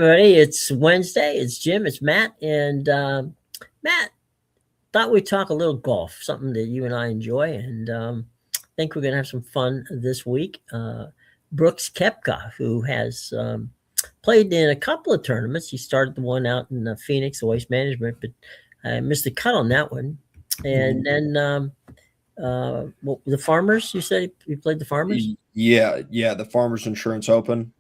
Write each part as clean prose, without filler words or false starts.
everybody. It's Wednesday. It's Jim. It's Matt. And Matt, thought we'd talk a little golf, something that you and I enjoy. And think we're going to have some fun this week. Brooks Koepka, who has played in a couple of tournaments. He started the one out in Phoenix, the Waste Management, but I missed the cut on that one. And then the Farmers, you said he played the Farmers? Yeah, the Farmers Insurance Open.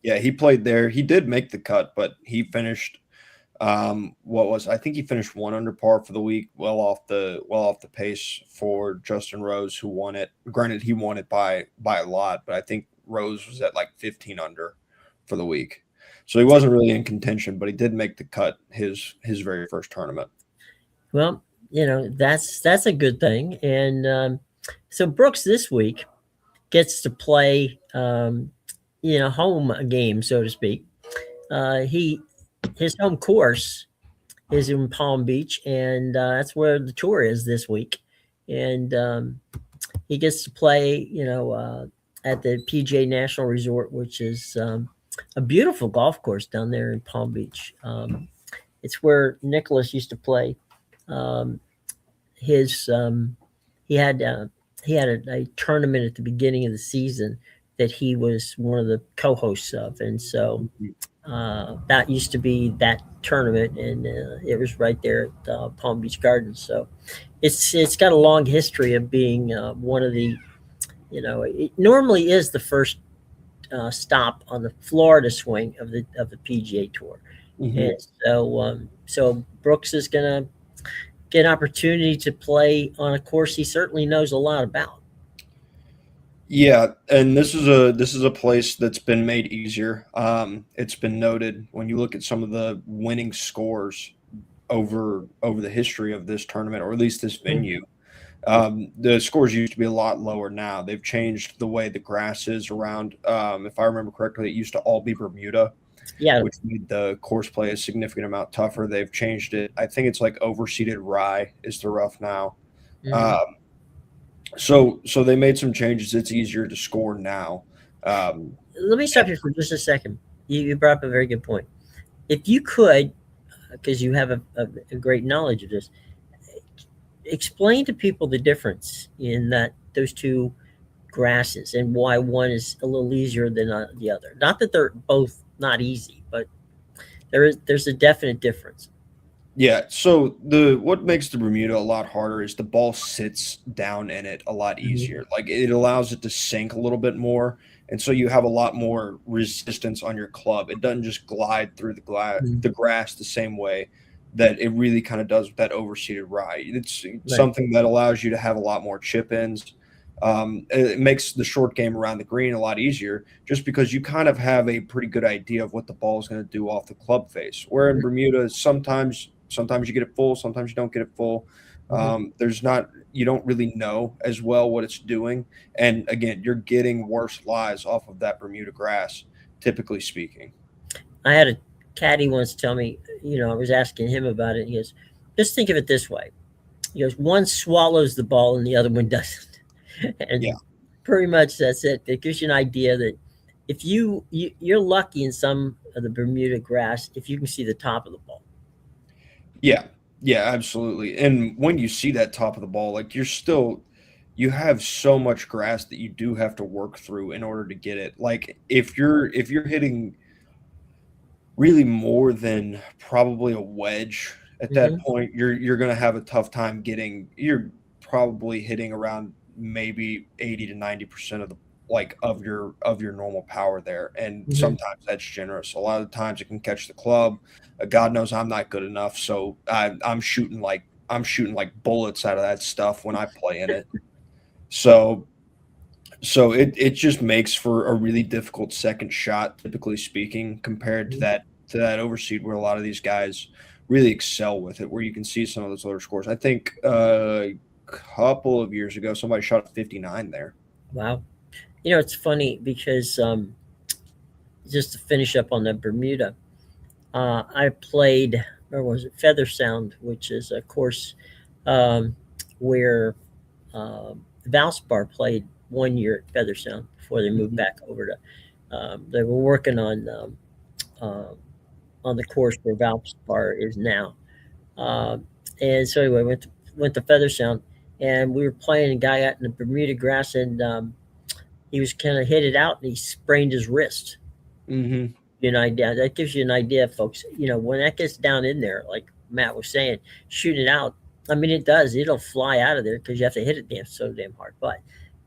Yeah, he played there. He did make the cut, but he finished I think he finished 1 under par for the week, well off the pace for Justin Rose, who won it. Granted, he won it by a lot, but I think Rose was at like 15 under for the week. So he wasn't really in contention, but he did make the cut his very first tournament. Well, that's a good thing. And so Brooks this week gets to play home game, so to speak. His home course is in Palm Beach, and that's where the tour is this week. And he gets to play, at the PGA National Resort, which is a beautiful golf course down there in Palm Beach. It's where Nicholas used to play. He had a tournament at the beginning of the season that he was one of the co-hosts of, and so that used to be that tournament, and it was right there at Palm Beach Gardens. So it's got a long history of being one of the, it normally is the first stop on the Florida swing of the PGA Tour. And so Brooks is going to get an opportunity to play on a course he certainly knows a lot about. Yeah, and this is a place that's been made easier. It's been noted when you look at some of the winning scores over the history of this tournament, or at least this venue. The scores used to be a lot lower now. They've changed the way the grass is around. If I remember correctly, it used to all be Bermuda, which made the course play a significant amount tougher. They've changed it. I think it's like overseeded rye is the rough now. So they made some changes. It's easier to score now. Let me stop you for just a second. You brought up a very good point. If you could, because you have a great knowledge of this, explain to people the difference in those two grasses and why one is a little easier than the other. Not that they're both not easy, but there's a definite difference. Yeah, so what makes the Bermuda a lot harder is the ball sits down in it a lot easier. Like, it allows it to sink a little bit more, and so you have a lot more resistance on your club. It doesn't just glide through the grass the same way that it really kind of does with that overseeded rye. It's something that allows you to have a lot more chip-ins. It makes the short game around the green a lot easier, just because you kind of have a pretty good idea of what the ball is going to do off the club face. Where in Bermuda, sometimes you get it full, sometimes you don't get it full. You don't really know as well what it's doing. And again, you're getting worse lies off of that Bermuda grass, typically speaking. I had a caddy once tell me, I was asking him about it. He goes, just think of it this way. He goes, one swallows the ball and the other one doesn't. And pretty much that's it. It gives you an idea that if you're lucky in some of the Bermuda grass, if you can see the top of the ball. Yeah, absolutely. And when you see that top of the ball, like, you have so much grass that you do have to work through in order to get it. Like, if you're hitting really more than probably a wedge at that point, you're going to have a tough time getting. You're probably hitting around maybe 80 to 90% of your normal power there, and sometimes that's generous. A lot of the times it can catch the club. God knows I'm not good enough, so I'm shooting like bullets out of that stuff when I play in it. So it just makes for a really difficult second shot, typically speaking, compared to that overseed where a lot of these guys really excel with it, where you can see some of those lower scores. I think a couple of years ago somebody shot a 59 there. Wow. It's funny because just to finish up on the Bermuda, I played, where was it? Feather Sound, which is a course where Valspar played 1 year at Feather Sound before they moved back over to. They were working on uh, on the course where Valspar is now. Uh, and so anyway, went to Featherstone, and we were playing. A guy out in the Bermuda grass, and he was kind of hit it out, and he sprained his wrist. Hmm. You know, idea that gives you an idea, folks. You know, when that gets down in there, like Matt was saying, shoot it out. I mean, it does. It'll fly out of there because you have to hit it so damn hard. But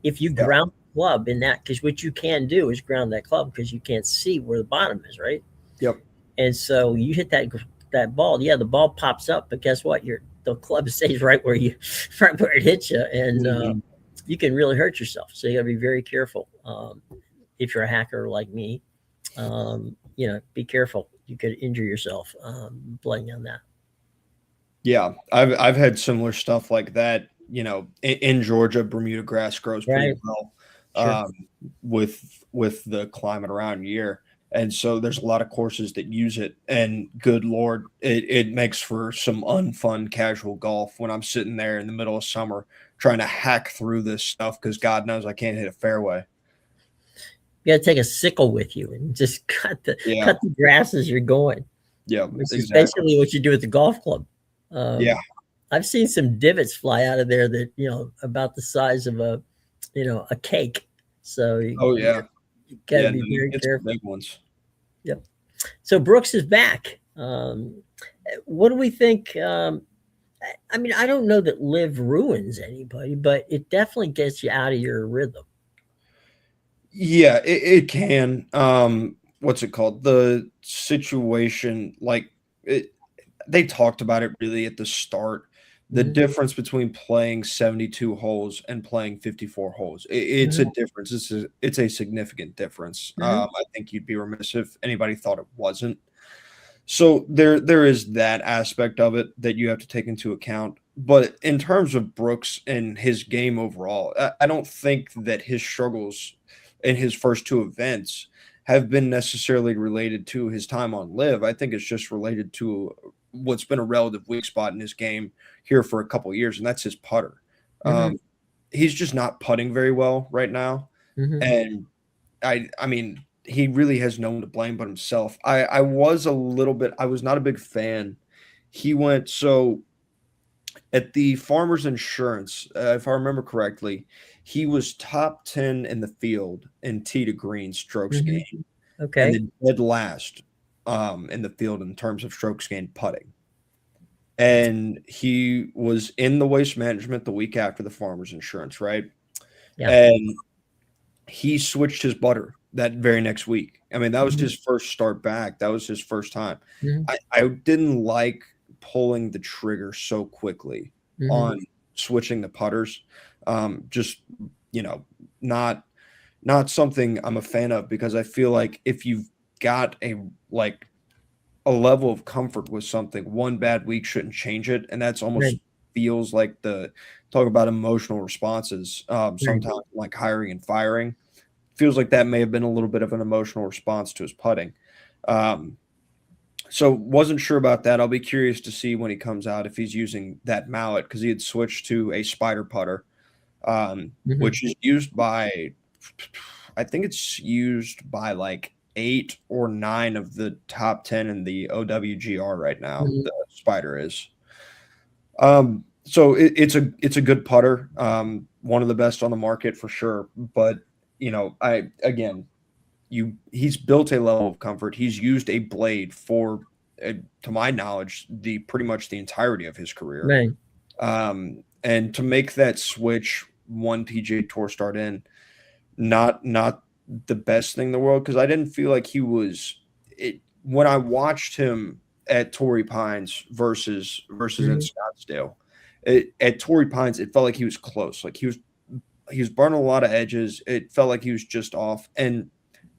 if you Yeah. ground the club in that, because what you can do is ground that club because you can't see where the bottom is, right? Yep. And so you hit that ball. Yeah, the ball pops up, but guess what? The club stays right where you right where it hits you, and Hmm. you can really hurt yourself. So you got to be very careful. If you're a hacker like me, you know, be careful. You could injure yourself playing on that. Yeah, I've had similar stuff like that. In Georgia, Bermuda grass grows pretty Right. well, Sure. um, with the climate around here, and so there's a lot of courses that use it. And good lord, it makes for some unfun casual golf when I'm sitting there in the middle of summer trying to hack through this stuff because God knows I can't hit a fairway. You got to take a sickle with you and just Yeah, cut the grass as you're going, yeah, which is exactly. basically what you do with the golf club. Yeah. Um, I've seen some divots fly out of there that about the size of a cake. So Oh yeah. you got to Yeah. be No, you very get some careful. big ones. Yep. So Brooks is back. What do we think? I mean, I don't know that live ruins anybody, but it definitely gets you out of your rhythm. Yeah, it can. What's it called? The situation, like it, they talked about it really at the start. The Hmm. difference between playing 72 holes and playing 54 holes. It's a Hmm. difference. It's a significant difference. Hmm. I think you'd be remiss if anybody thought it wasn't. So there is that aspect of it that you have to take into account. But in terms of Brooks and his game overall, I don't think that his struggles in his first two events have been necessarily related to his time on live. I think it's just related to what's been a relative weak spot in his game here for a couple years, and that's his putter. Hmm. Um, he's just not putting very well right now, Hmm. and I mean, he really has no one to blame but himself. I was not a big fan. He went so at the Farmers Insurance, if I remember correctly, he was top 10 in the field in tee to green strokes Hmm. gained, and Okay. then dead last in the field in terms of strokes gained putting. And he was in the waste management the week after the Farmers Insurance, right? Yeah. And he switched his butter that very next week. I mean, that was Hmm. his first start back. That was his first time. Hmm. I didn't like pulling the trigger so quickly Hmm. on switching the putters. Just you know, not not something I'm a fan of because I feel like if you've got a level of comfort with something, one bad week shouldn't change it, and that's almost Right. feels like the talk about emotional responses. Right. Sometimes like hiring and firing feels like that may have been a little bit of an emotional response to his putting. Um, so wasn't sure about that. I'll be curious to see when he comes out if he's using that mallet because he had switched to a spider putter, Hmm. which is used by, I think it's used by like 8 or 9 of the top 10 in the OWGR right now. Hmm. The spider is. So it's a good putter, one of the best on the market for sure. But I again, he's built a level of comfort. He's used a blade for, to my knowledge, the pretty much the entirety of his career. Right. And to make that switch one PGA Tour start in, not the best thing in the world because I didn't feel like he was it when I watched him at Torrey Pines versus in Hmm. Scottsdale. At Torrey Pines, it felt like he was close. Like he was burning a lot of edges. It felt like he was just off. And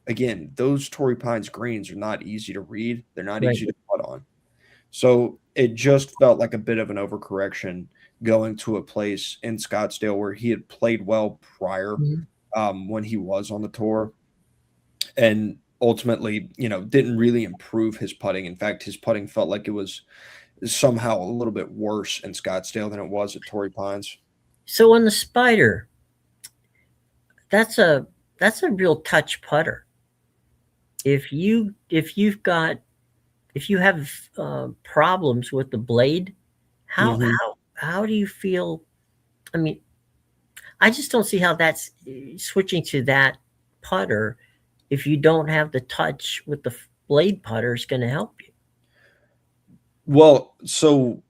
again, those Torrey Pines greens are not easy to read. They're not Right. easy to put on. So it just felt like a bit of an overcorrection going to a place in Scottsdale where he had played well prior, Hmm. when he was on the tour, and ultimately, didn't really improve his putting. In fact, his putting felt like it was somehow a little bit worse in Scottsdale than it was at Torrey Pines. So on the spider, that's a that's a real touch putter. if you have problems with the blade, how Hmm. how how do you feel? I mean, I just don't see how that's switching to that putter. If you don't have the touch with the blade putter, is going to help you. Well, so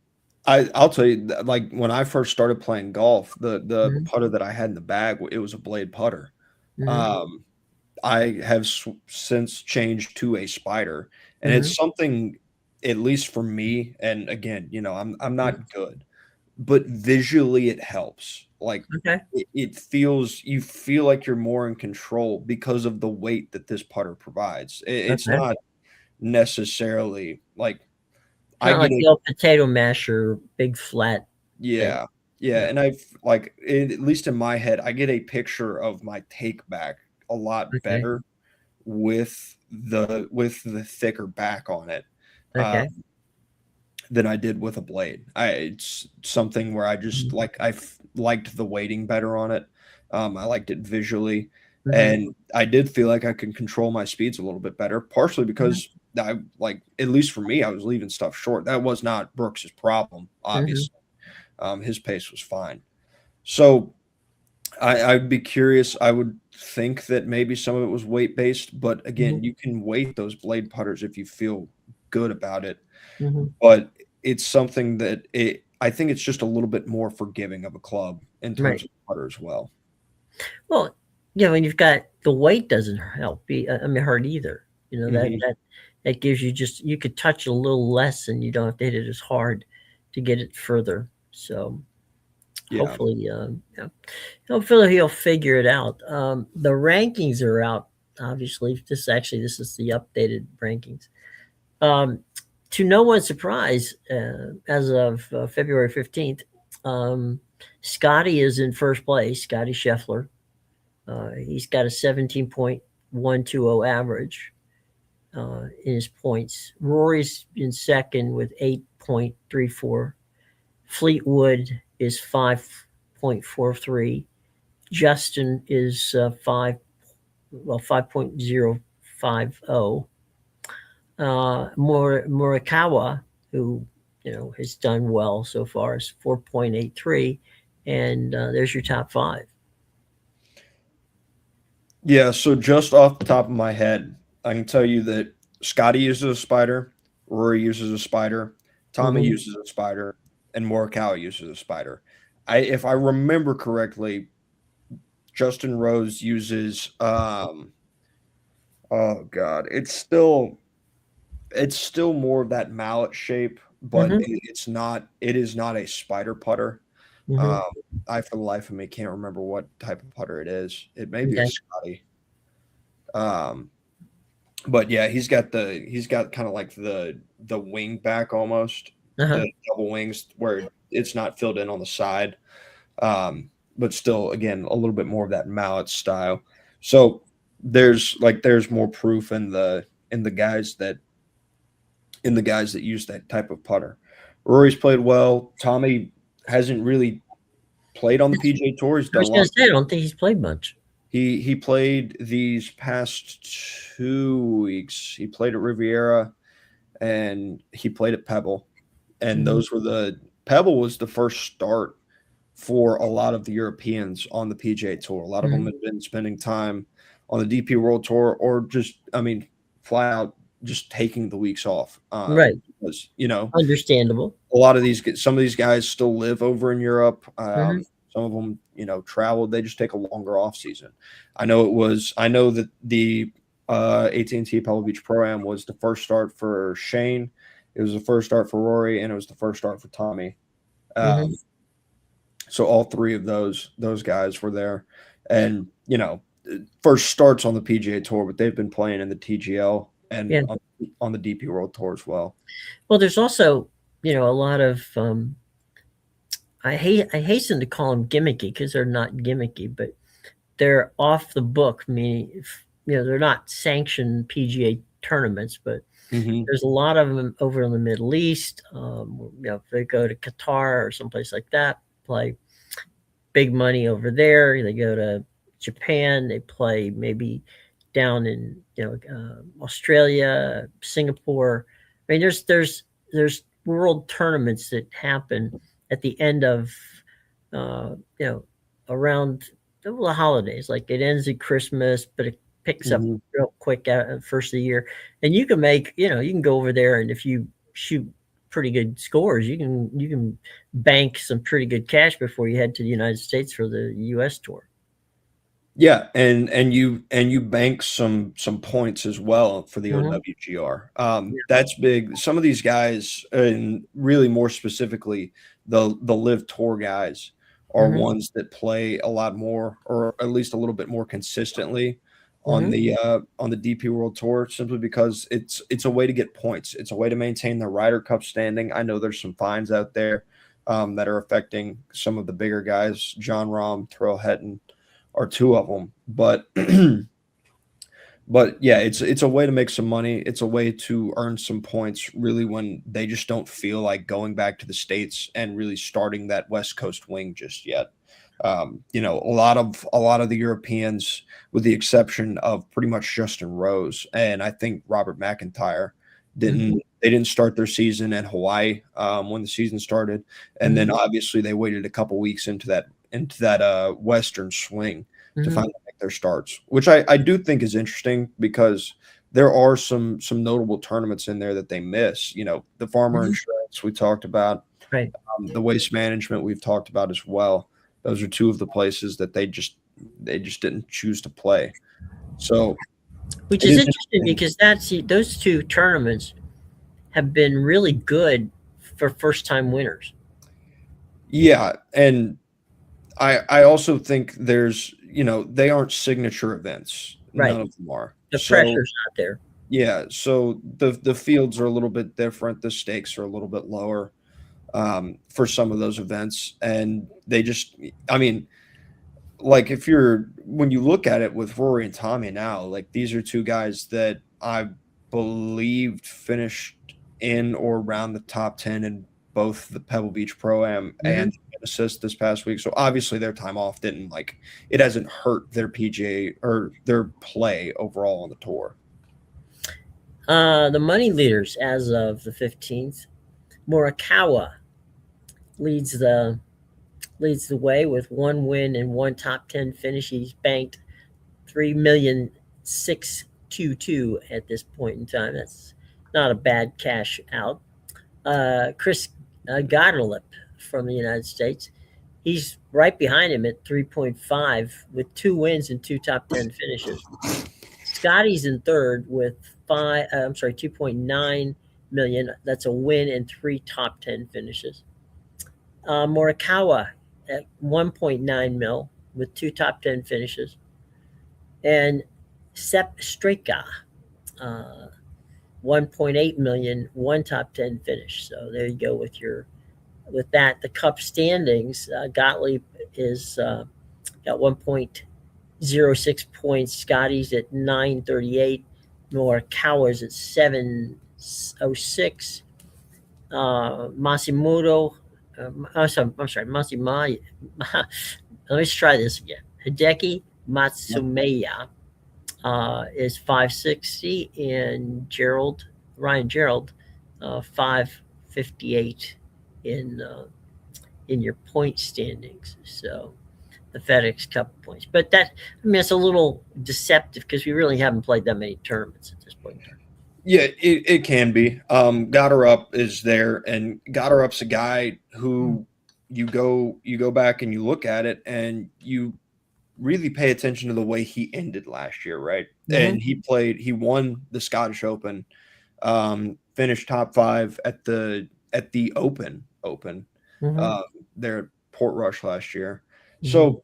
I'll tell you, like when I first started playing golf, the Hmm. putter that I had in the bag, it was a blade putter. Hmm. Um, I have since changed to a spider, and Hmm. it's something, at least for me. And again, I'm Hmm. not good, but visually it helps. Like Okay. it feels, you feel like you're more in control because of the weight that this putter provides. It's Okay. not necessarily like I Kind of get like a the old potato masher, big flat thing. yeah, yeah, Yeah. and I've like at least in my head, I get a picture of my take back a lot Okay. better with the thicker back on it, uh, Okay. than I did with a blade. It's something where I just Hmm. like liked the weighting better on it. I liked it visually, Hmm. and I did feel like I could control my speeds a little bit better, partially Hmm. because I like, at least for me, I was leaving stuff short. That was not Brooks's problem, Hmm. obviously. His pace was fine. So I'd be curious. I would think that maybe some of it was weight based, but Hmm. again, you can weight those blade putters if you feel good about it. Hmm. But it's something that I think it's just a little bit more forgiving of a club in terms Right. of putter as well. Well, yeah, when you've got the weight doesn't help. I mean, hurt either. You know Hmm. that gives you just you could touch a little less, and you don't have to hit it as hard to get it further. So Yeah. yeah, hopefully he'll figure it out. The rankings are out. Obviously, this is the updated rankings. Um, to no one's surprise, as of February 15th, um, Scotty is in first place. Scotty Scheffler. He's got a 17.120 average in his points. Rory's in second with 8.34. Fleetwood is 5.43. Justin is 5.050. Morikawa, who has done well so far, is 4.83, and there's your top five. Yeah. So just off the top of my head, I can tell you that Scotty uses a spider, Rory uses a spider, Tommy Mm-hmm. uses a spider, and Morikawa uses a spider. If I remember correctly, Justin Rose uses oh god, it's still more of that mallet shape, but Mm-hmm. it is not a spider putter. Mm-hmm. Um, I for the life of me can't remember what type of putter it is. It may be a Okay. Scotty. Um, but yeah, he's got kind of like the wing back almost, Uh-huh. the double wings where it's not filled in on the side. But still, again, a little bit more of that mallet style. So there's more proof in the guys that use that type of putter. Rory's played well. Tommy hasn't really played on the PGA Tour. He's I done a was going lot. to say, I don't think he's played much. He played these past 2 weeks. He played at Riviera and he played at Pebble. And Mm-hmm. those were the Pebble was the first start for a lot of the Europeans on the PGA Tour. A lot of them Mm-hmm. had been spending time on the DP World Tour, or just, I mean, flat out just taking the weeks off. Right. Because Understandable. some of these guys still live over in Europe. Mm-hmm. Some of them, traveled. They just take a longer off season. I know that the AT&T Pebble Beach Pro-Am was the first start for Shane. It was the first start for Rory, and it was the first start for Tommy. Mm-hmm. Um, so all three of those guys were there, and first starts on the PGA Tour, but they've been playing in the TGL and Yeah. on the DP World Tour as well. Well, there's also a lot of I hasten to call them gimmicky because they're not gimmicky, but they're off the book. Meaning, they're not sanctioned PGA tournaments, but Hmm. there's a lot of them over in the Middle East. If they go to Qatar or someplace like that, play big money over there. They go to Japan, they play maybe down in Australia, Singapore. I mean, there's world tournaments that happen at the end of uh, you know around the holidays. Like it ends at Christmas, but it picks up Mhm. real quick at first of the year, and you can make you can go over there, and if you shoot pretty good scores, you can bank some pretty good cash before you head to the United States for the U.S. tour. Yeah, and you bank some points as well for the Hmm. OWGR. Yeah. That's big. Some of these guys, and really more specifically, the Live Tour guys are Hmm. ones that play a lot more, or at least a little bit more consistently Hmm. on the DP World Tour, simply because it's a way to get points. It's a way to maintain the Ryder Cup standing. I know there's some fines out there that are affecting some of the bigger guys, John Rahm, Terrell Hatton are two of them. But yeah, it's a way to make some money. It's a way to earn some points really when they just don't feel like going back to the States and really starting that West Coast wing just yet. A lot of the Europeans, with the exception of pretty much Justin Rose and I think Robert McIntyre, Hmm. didn't start their season at Hawaii when the season started, and then Hmm. obviously they waited a couple weeks into that Western swing to Hmm. finally make their starts, which I do think is interesting because there are some notable tournaments in there that they miss. The Farmer Hmm. Insurance we talked about, Right. the Waste Management we've talked about as well. Those are two of the places that they just didn't choose to play. So Which it is is interesting interesting. because those two tournaments have been really good for first time winners. Yeah, and I also think they aren't signature events. Right. None of them are. The So pressure's not there. yeah, so the fields are a little bit different. The stakes are a little bit lower for some of those events, and they just, I mean, like when you look at it with Rory and Tommy now, like these are two guys that I believed finished in or around the top 10 in both the Pebble Beach Pro Am Hmm. and assist this past week. So obviously their time off didn't it hasn't hurt their PGA or their play overall on the tour. The money leaders as of the 15th, Morikawa leads the leads the way with one win and one top 10 finish. He's banked 3,622 at this point in time. That's not a bad cash out. Chris Gottlieb from the United States, he's right behind him at 3.5 with two wins and two top 10 finishes. Scotty's in third with 2.9 million. That's a win and three top 10 finishes. Morikawa at 1.9 mil with two top 10 finishes. And Sepp Straka, uh, 1.8 million, one top 10 finish. So there you go with that. The Cup standings, Gottlieb is got 1.06 points. Scotty's at 938. Morikawa's at 706. Massimoto, I'm sorry, Massimaya. Let me try this again. Hideki Matsumeya is 560, and Ryan Gerald, 558 in your point standings. So the FedEx Cup points, but it's a little deceptive because we really haven't played that many tournaments at this point in time. Yeah, it can be. Gotter Up is there, and Gotter Up's a guy who you go back and you look at it, and you really pay attention to the way he ended last year, right? Mm-hmm. And he won the Scottish Open, finished top five at the Open, Mm-hmm. uh, there at Portrush last year. Mm-hmm. So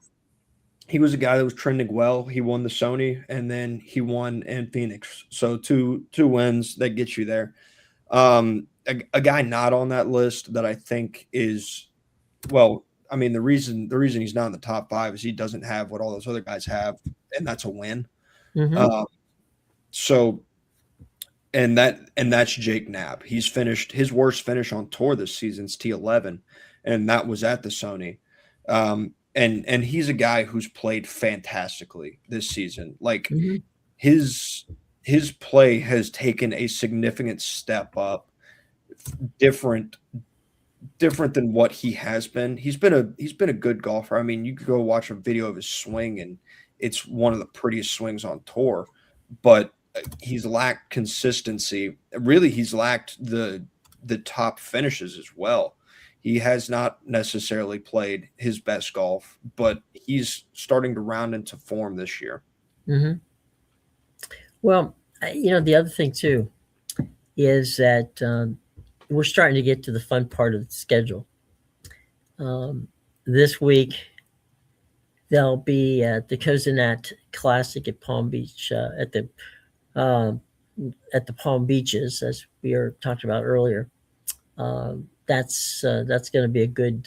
he was a guy that was trending well. He won the Sony, and then he won in Phoenix. So two wins that get you there. A guy not on that list that I think is, well, I mean, the reason he's not in the top five is he doesn't have what all those other guys have, and that's a win. Mm-hmm. Um, so and that's Jake Knapp. He's finished his worst finish on tour this season's T11, and that was at the Sony. And he's a guy who's played fantastically this season. Like Mm-hmm. his his play has taken a significant step up, different different than what he has been. He's been a good golfer. I mean, you could go watch a video of his swing, and it's one of the prettiest swings on tour. But he's lacked consistency. Really, he's lacked the top finishes as well. He has not necessarily played his best golf, but he's starting to round into form this year. Hmm. Well, the other thing too is that we're starting to get to the fun part of the schedule. Um, this week there'll be the Cognizant Classic at Palm Beach uh, at the Palm Beaches, as we were talked about earlier. That's going to be a good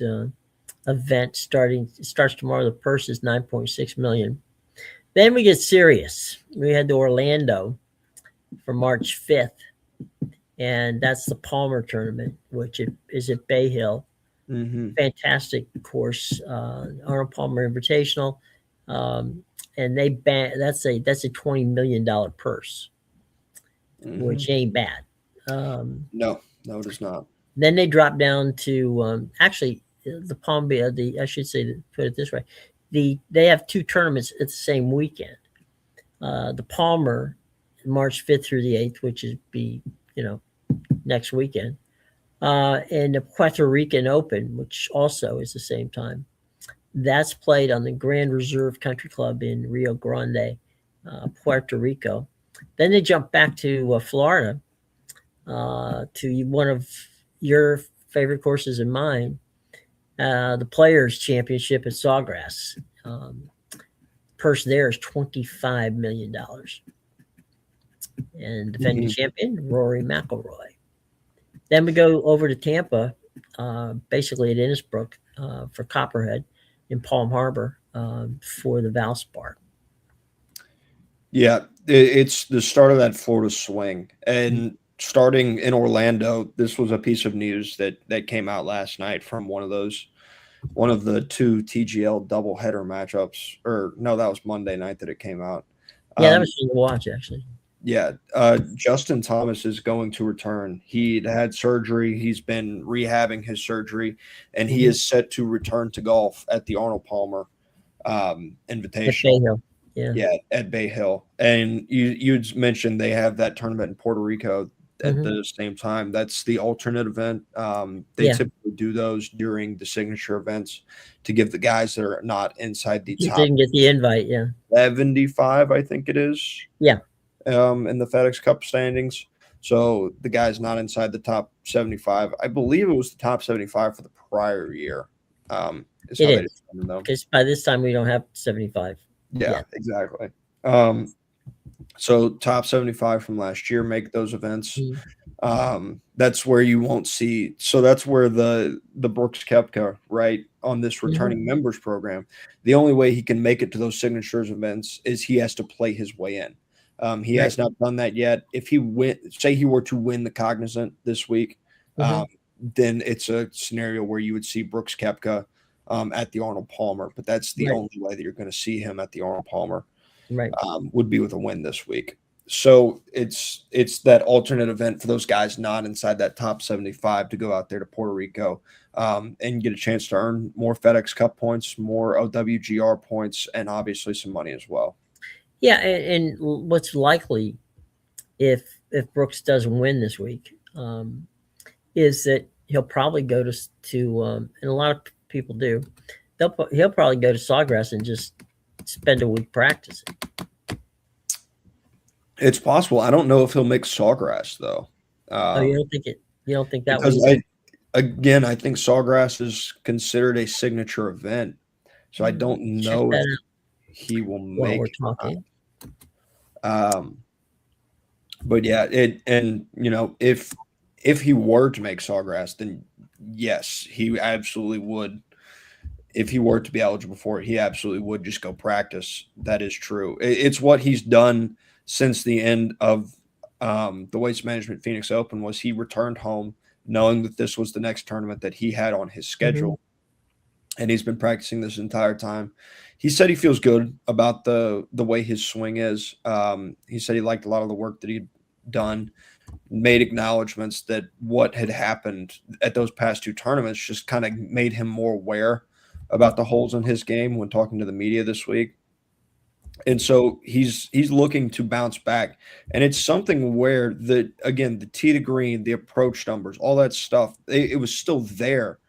event. It starts tomorrow. The purse is 9.6 million. Then we get serious. We head to Orlando for March 5th, and that's the Palmer tournament, which is at Bay Hill. Hmm. Fantastic course, Arnold Palmer Invitational, and that's a $20 million purse, Hmm. which ain't bad. Um, No, no, it is not. then they drop down to actually the Palm Bay. I should say, put it this way, they have two tournaments at the same weekend. The Palmer, March 5th through the 8th, which is be you know next weekend, and the Puerto Rican Open, which also is the same time. That's played on the Grand Reserve Country Club in Rio Grande, Puerto Rico. Then they jump back to Florida, to one of your favorite courses and mine, the Players Championship at Sawgrass. Purse there is $25 million, and defending Hmm. champion Rory McIlroy. Then we go over to Tampa, basically at Innisbrook, for Copperhead in Palm Harbor, for the Valspar. Yeah, it's the start of that Florida swing. And starting in Orlando, this was a piece of news that came out last night from one of the two TGL doubleheader matchups. Or no, that was Monday night that it came out. Yeah, that Um, was fun to watch actually. yeah, Justin Thomas is going to return. He had surgery. He's been rehabbing his surgery, and he Hmm. is set to return to golf at the Arnold Palmer At Bay Invitational. Hill. Yeah. Yeah, at Bay Hill. And you'd mentioned they have that tournament in Puerto Rico at Hmm. the same time. That's the alternate event. They Yeah. typically do those during the signature events to give the guys that are not inside the Just top didn't get the invite. Yeah. 75, I think it is, Yeah. in the FedEx Cup standings. So the guys not inside the top 75, I believe it was the top 75 for the prior year, is It how they is, determined them. because by this time we don't have 75 Yeah, yet. exactly. So top 75 from last year make those events. Mhm. That's where you won't see. So that's where the Brooks Koepka, right, on this Mhm. returning members program, the only way he can make it to those signatures events is he has to play his way in. He Right. has not done that yet. If he say he were to win the Cognizant this week, um, Hmm. then it's a scenario where you would see Brooks Koepka at the Arnold Palmer. But that's the Right. only way that you're going to see him at the Arnold Palmer, Right. would be with a win this week. So it's that alternate event for those guys not inside that top 75 to go out there to Puerto Rico, and get a chance to earn more FedEx Cup points, more OWGR points, and obviously some money as well. Yeah, and what's likely, if Brooks doesn't win this week, is that he'll probably go and a lot of people do. He'll probably go to Sawgrass and just spend a week practicing. It's possible. I don't know if he'll make Sawgrass though, Oh, um, you don't think that because was I think Sawgrass is considered a signature event, so I don't check know that if out he will while we're make it or talking? not. But yeah, if he were to make Sawgrass, then yes, he absolutely would. If he were to be eligible for it, he absolutely would just go practice. That is true. It's what he's done since the end of the Waste Management Phoenix Open. Was he returned home knowing that this was the next tournament that he had on his Hmm. schedule, and he's been practicing this entire time. He said he feels good about the way his swing is. He said he liked a lot of the work that he'd done, made acknowledgments that what had happened at those past two tournaments just kind of made him more aware about the holes in his game when talking to the media this week. And so he's looking to bounce back, and it's something where the tee to green, the approach numbers, all that stuff, it was still there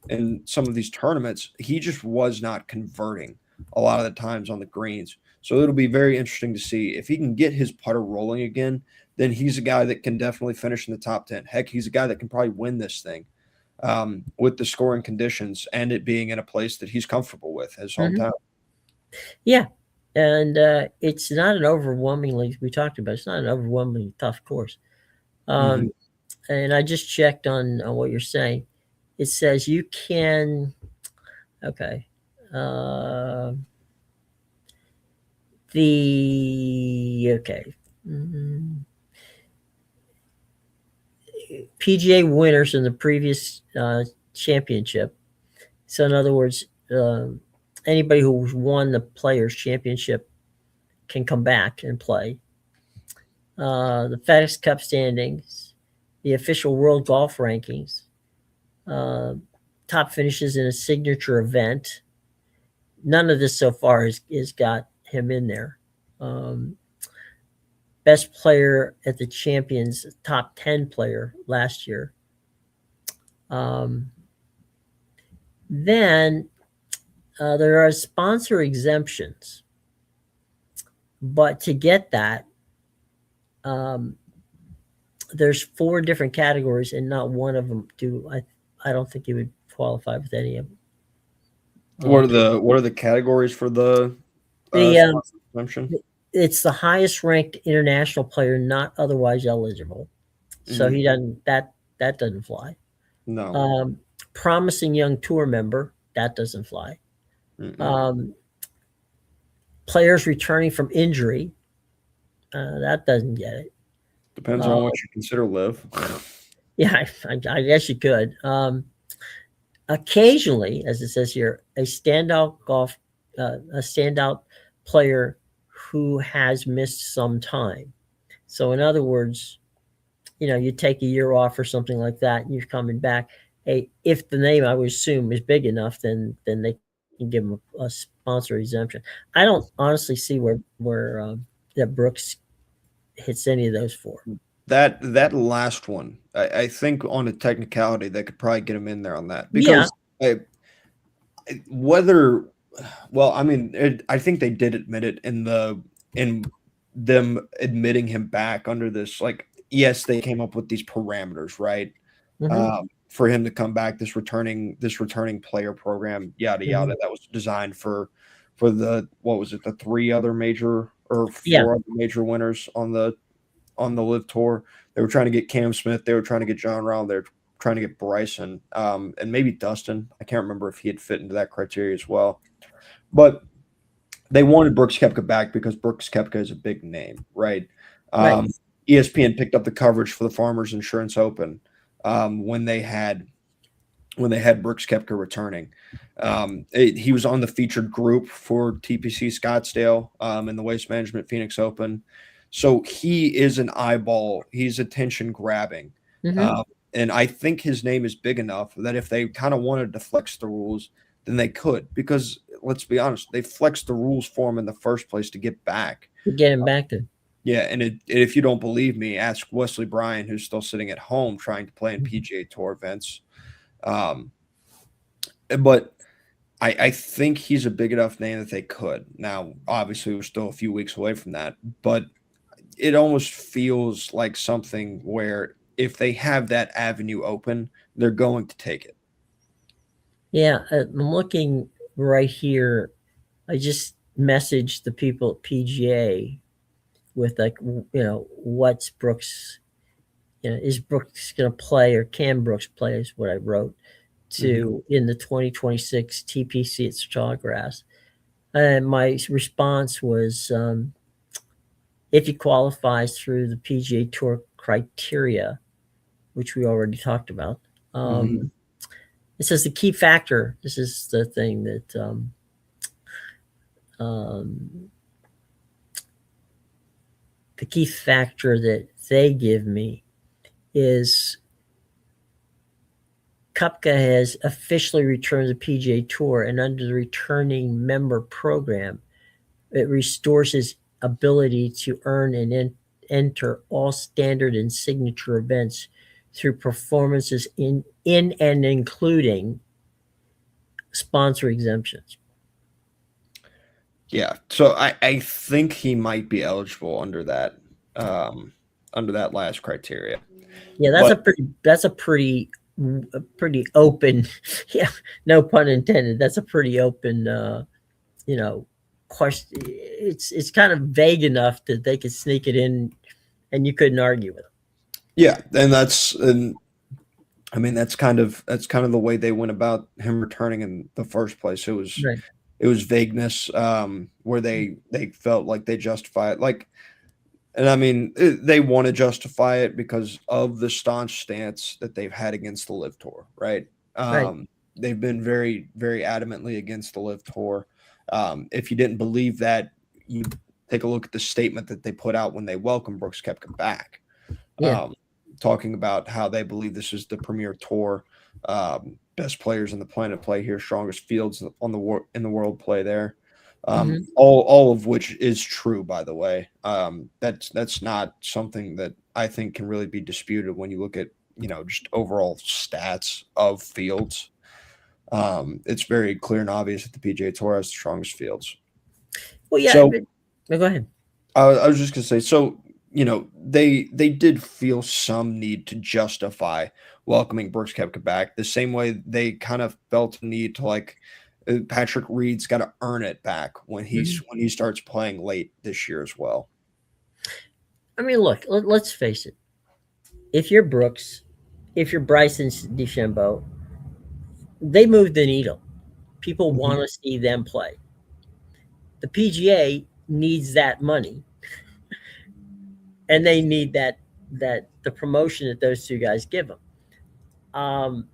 in some of these tournaments. He just was not converting a lot of the times on the greens. So it'll be very interesting to see if he can get his putter rolling again. Then he's a guy that can definitely finish in the top 10. Heck, he's a guy that can probably win this thing with the scoring conditions and it being in a place that he's comfortable with, his Mhm. hometown. Yeah, and it's not an overwhelmingly, we talked about, it's not an overwhelmingly tough course. Mhm. Um, and I just checked on what you're saying. It says you can, okay, uh, okay. Mm, PGA winners in the previous championship. So, in other words, anybody who's won the Players' Championship can come back and play. The FedEx Cup standings, the official World Golf Rankings, uh, top finishes in a signature event. None of this so far has got him in there. Um, Best player at the Champions, top 10 player last year. Um, then there are sponsor exemptions, but to get that, um, there's four different categories, and not one of them do. I don't think you would qualify with any of them. What are the categories for the The sponsor exemption? It's the highest ranked international player not otherwise eligible, so Mhm. he doesn't that doesn't fly. No. Um, Promising young tour member, that doesn't fly. Mm-mm. Um, Players returning from injury, that doesn't get it. Depends Uh, on what you consider live. yeah, I guess you could. Occasionally, as it says here, a standout player who has missed some time. So, in other words, you take a year off or something like that, and you're coming back. Hey, if the name I would assume is big enough, then they can give them a sponsor exemption. I don't honestly see where that Brooks hits any of those four. That last one, I think on a technicality, they could probably get him in there on that Yeah. because whether, well, I mean, I think they did admit it in them admitting him back under this. Like, yes, they came up with these parameters, right? Hmm. For him to come back, this returning player program, yada Hmm. yada, that was designed for the what was it, the three other major or Yeah. four other major winners on the Live Tour. They were trying to get Cam Smith. They were trying to get John Rahm. They were trying to get Bryson, and maybe Dustin. I can't remember if he had fit into that criteria as well. But they wanted Brooks Koepka back because Brooks Koepka is a big name, right? Right. Um, ESPN picked up the coverage for the Farmers Insurance Open when they had Brooks Koepka returning. He was on the featured group for TPC Scottsdale in the Waste Management Phoenix Open. So he is an eyeball. He's attention grabbing. Hmm. Um, and I think his name is big enough that if they kind of wanted to flex the rules, then they could. Because let's be honest, they flexed the rules for him in the first place to get back. To get him back to. Yeah, and if you don't believe me, ask Wesley Bryan, who's still sitting at home trying to play in PGA Tour events. Um, but I think he's a big enough name that they could. Now, obviously, we're still a few weeks away from that, but it almost feels like something where if they have that avenue open, they're going to take it. Yeah, I'm looking right here. I just messaged the people at PGA with like, what's Brooks, is Brooks going to play, or can Brooks play, is what I wrote Mhm. to in the 2026 TPC at Sawgrass. And my response was, if he qualifies through the PGA Tour criteria, which we already talked about, Mhm. um, It says the key factor. This is the thing that um, the key factor that they give me is Koepka has officially returned to the PGA Tour, and under the returning member program, it restores his ability to earn and enter all standard and signature events through performances in and including sponsor exemptions. Yeah, so I think he might be eligible under that last criteria. Yeah, But that's a pretty open. Yeah, no pun intended. That's a pretty open. You know, question. It's kind of vague enough that they could sneak it in, and you couldn't argue with them. yeah, and I mean that's kind of the way they went about him returning in the first place. Right. It was vagueness, where they felt like they justify it, like, and I mean they want to justify it because of the staunch stance that they've had against the Live Tour, right? Right. They've been very adamantly against the Live Tour. If you didn't believe that, you take a look at the statement that they put out when they welcomed Brooks Koepka back, Yeah. um, talking about how they believe this is the premier tour. Best players on the planet play here, strongest fields on in the world play there. Hmm. All of which is true, by the way. That's not something that I think can really be disputed when you look at, just overall stats of fields. It's very clear and obvious that the PGA Tour has the strongest fields. Well, yeah. So But, no, go ahead. I was just gonna say, so they did feel some need to justify welcoming Brooks Koepka back, the same way they kind of felt a need to, like, Patrick Reed's got to earn it back Mhm. when he starts playing late this year as well. I mean, look. Let's face it. If you're Brooks, if you're Bryson DeChambeau, they move the needle. People Mhm. want to see them play. The PGA needs that money, and they need that the promotion that those two guys give them. Um,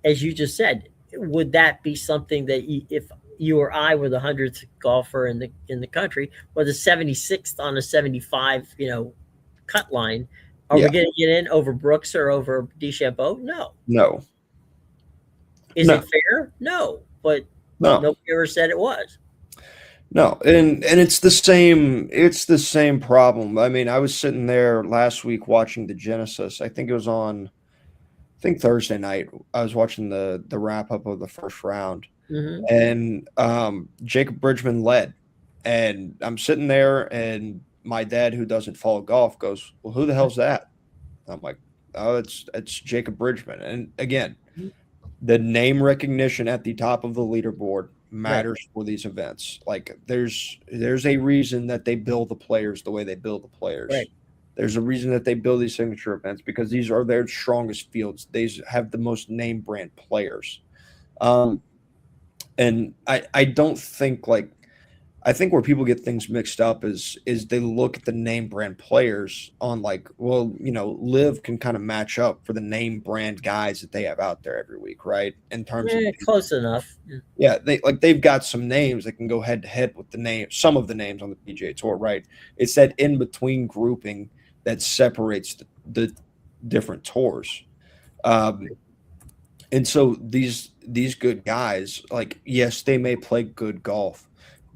as you just said, would that be something that if you or I were the 100th golfer in the country, or the 76th on a 75, cut line, are we Yeah, going to get in over Brooks or over DeChambeau? No. no, Is no, it fair? No. But no, nobody ever said it was. no, and it's the same problem. I mean, I was sitting there last week watching the Genesis. I think it was on, I think Thursday night. I was watching the wrap up of the first round, Hmm. and Jacob Bridgman led, and I'm sitting there, and my dad, who doesn't follow golf, goes, "Well, who the hell's that?" I'm like, "Oh, it's Jacob Bridgman." And again, the name recognition at the top of the leaderboard Right. matters for these events. Like, there's a reason that they build the players the way they build the players. Right. There's a reason that they build these signature events, because these are their strongest fields. These have the most name brand players. Um, and I don't think, like, I think where people get things mixed up is they look at the name brand players on, like, well, Live can kind of match up for the name brand guys that they have out there every week, right? In terms of, Close enough. yeah, they've got some names that can go head to head with some of the names on the PGA Tour, right? It's that in between grouping that separates the different tours. Um, and so these good guys, like, yes, they may play good golf,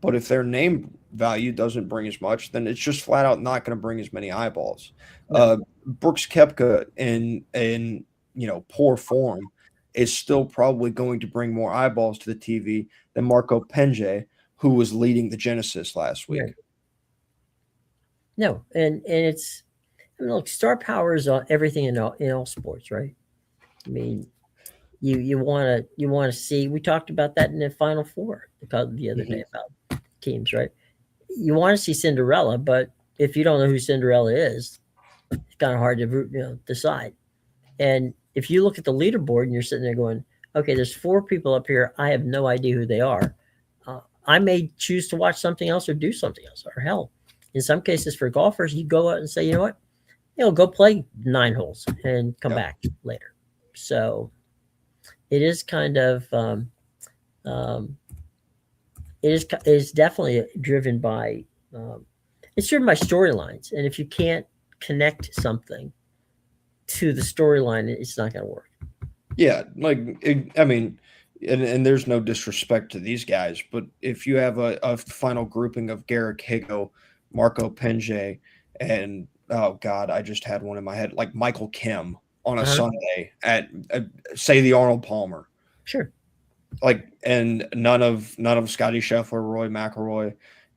but if their name value doesn't bring as much, then it's just flat out not going to bring as many eyeballs. No. Brooks Koepka in poor form is still probably going to bring more eyeballs to the TV than Marco Penge, who was leading the Genesis last Right. week. No. And it's, I mean, look, star power is on everything in all sports, right? I mean, you want to see. We talked about that in the Final Four the other day Mhm. about teams, right? You want to see Cinderella, but if you don't know who Cinderella is, it's kind of hard to decide. And if you look at the leaderboard and you're sitting there going, okay, there's four people up here, I have no idea who they are. I may choose to watch something else or do something else, or hell, in some cases for golfers, you go out and say, you know what, go play 9 holes and come Yeah. back later. So it is kind of um, it is definitely driven by um, it's driven by storylines, and if you can't connect something to the storyline, it's not going to work. Yeah, I mean, and there's no disrespect to these guys, but if you have a final grouping of Garrick Higo, Marco Pinge, and oh god, I just had one in my head, like Michael Kim on a Uh-huh. Sunday at say the Arnold Palmer, Sure. like, and none of Scotty Scheffler, Roy McIlroy,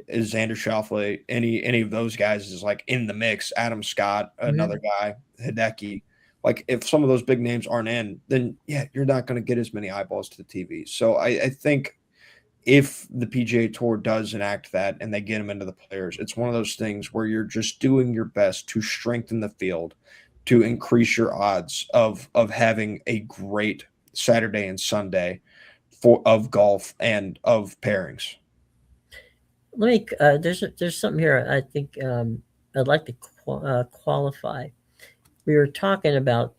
Xander Schauffele, any of those guys is like in the mix. Adam Scott, Hmm. another guy, Hideki. Like if some of those big names aren't in, then yeah, you're not going to get as many eyeballs to the TV. So I think if the PGA Tour does enact that and they get them into the players, it's one of those things where you're just doing your best to strengthen the field, to increase your odds of having a great Saturday and Sunday for of golf and of pairings. Let me. There's something here. I think I'd like to qualify. We were talking about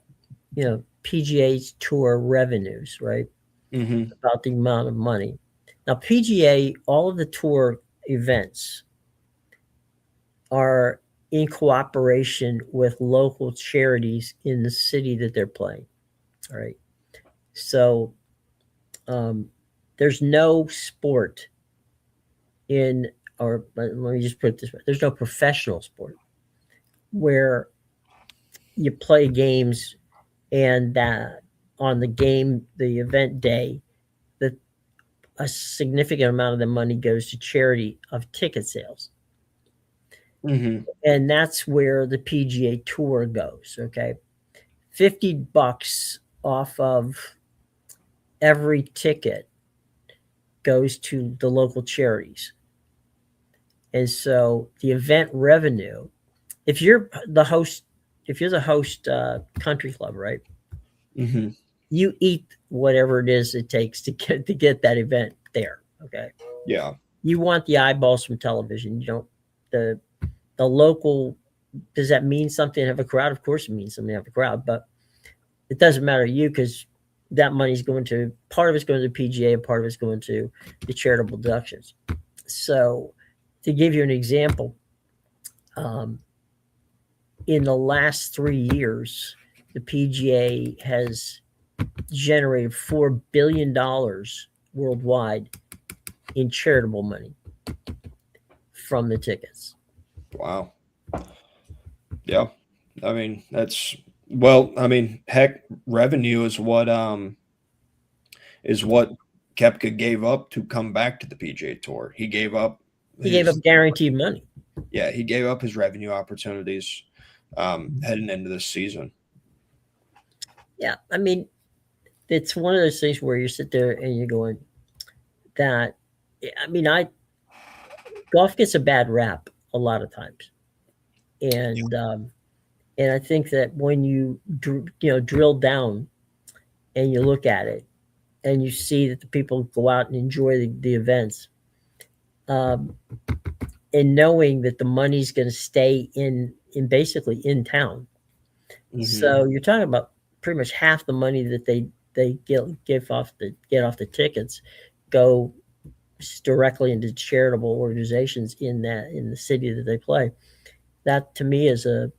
PGA's tour revenues, right? Mm-hmm. About the amount of money. Now PGA, all of the tour events are in cooperation with local charities in the city that they're playing. All right. So um, there's no sport in, or let me just put it this way: there's no professional sport where you play games and that on the event day, that a significant amount of the money goes to charity of ticket sales. Mm-hmm. And that's where the PGA Tour goes. Okay, $50 off of every ticket goes to the local charities. And so the event revenue, if you're the host, if you're the host country club, right, Mm-hmm. you eat whatever it is it takes to get that event there. Okay, Yeah. you want the eyeballs from television. You don't the the local. Does that mean something to have a crowd? Of course, it means something to have a crowd, but it doesn't matter to you because that money's going to, part of it's going to the PGA and part of it's going to the charitable deductions. So, to give you an example, um, in the last 3 years, the PGA has generated $4 billion worldwide in charitable money from the tickets. Wow. Yeah. I mean, that's well, I mean, heck, revenue is what Kepka gave up to come back to the PGA Tour. He gave up He gave his up guaranteed money. yeah, he gave up his revenue opportunities heading into this season. Yeah, I mean, it's one of those things where you sit there and you're going, that. I mean, I golf gets a bad rap a lot of times, and I think that when drill down and you look at it and you see that the people go out and enjoy the events, um, and knowing that the money's going to stay in basically in town. Mm-hmm. So you're talking about pretty much half the money that they get off the tickets go directly into charitable organizations in the city that they play. That to me is a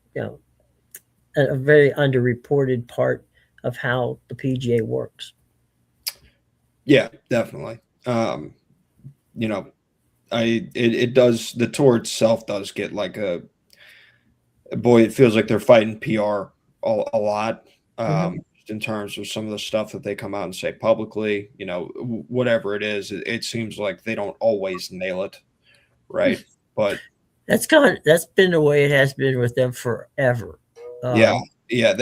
very underreported part of how the PGA works. Yeah, definitely. You know, it does, the tour itself does get like a boy, it feels like they're fighting PR a lot, Mm-hmm. just in terms of some of the stuff that they come out and say publicly. Whatever it is, it seems like they don't always nail it, right? But That's been the way it has been with them forever. yeah, Um, yeah,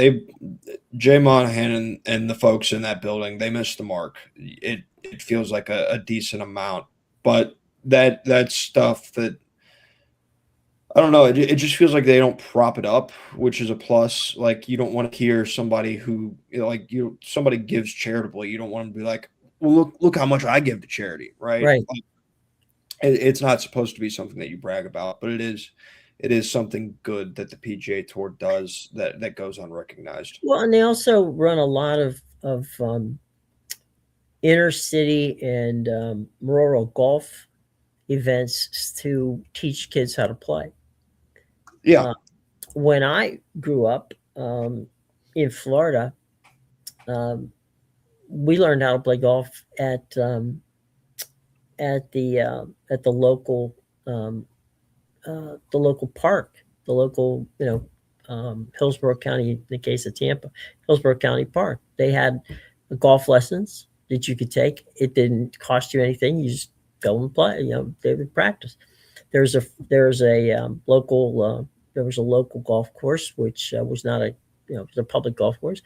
Jay Monahan and the folks in that building, they missed the mark. It feels like a decent amount, but that stuff that I don't know. It just feels like they don't prop it up, which is a plus. Like you don't want to hear somebody who somebody gives charitably. You don't want to be like, well, look how much I give to charity, right? right. Like, it's not supposed to be something that you brag about, but it is something good that the PGA Tour does that goes unrecognized. Well, and they also run a lot of inner city and rural golf events to teach kids how to play. Yeah. Uh, when I grew up in Florida, um, we learned how to play golf at um, the local park, the local Hillsborough County, in the case of Tampa, Hillsborough County Park. They had golf lessons that you could take. It didn't cost you anything. You just go and play. They would practice. There's a there's a local there was a local golf course which was not a it was a public golf course.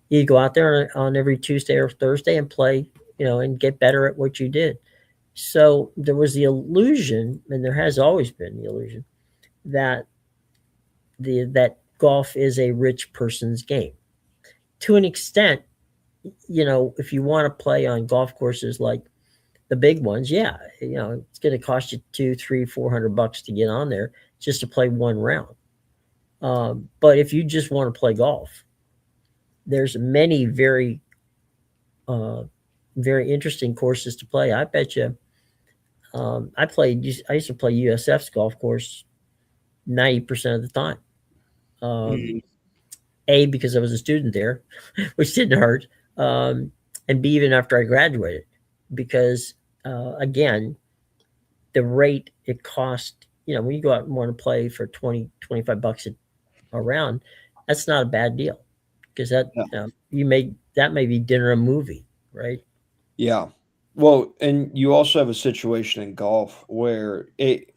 You go out there on every Tuesday or Thursday and play, and get better at what you did. So there was the illusion, and there has always been the illusion that that golf is a rich person's game. To an extent, if you want to play on golf courses like the big ones, yeah, it's going to cost you two, three, $400 to get on there just to play one round. But if you just want to play golf, there's many uh, very interesting courses to play. I bet you. I used to play USF's golf course 90% of the time. Um, Mhm. A, because I was a student there, which didn't hurt, um, and B, even after I graduated, because again, the rate it cost, when you go out and want to play for 20, $25 a round, that's not a bad deal, because Yeah. that may be dinner and movie, right? Yeah. Well, and you also have a situation in golf where it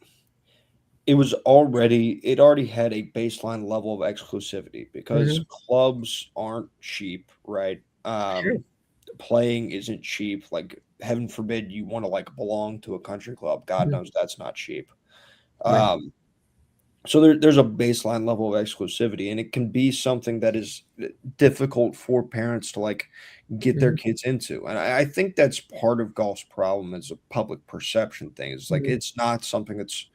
already had a baseline level of exclusivity because Hmm. clubs aren't cheap, right? Sure. Playing isn't cheap. Like, heaven forbid you want to like belong to a country club. God Hmm. knows that's not cheap. Right. Um, so there's a baseline level of exclusivity, and it can be something that is difficult for parents to like get their Hmm. kids into. And I think that's part of golf's problem as a public perception thing. It's like Hmm. it's not something that's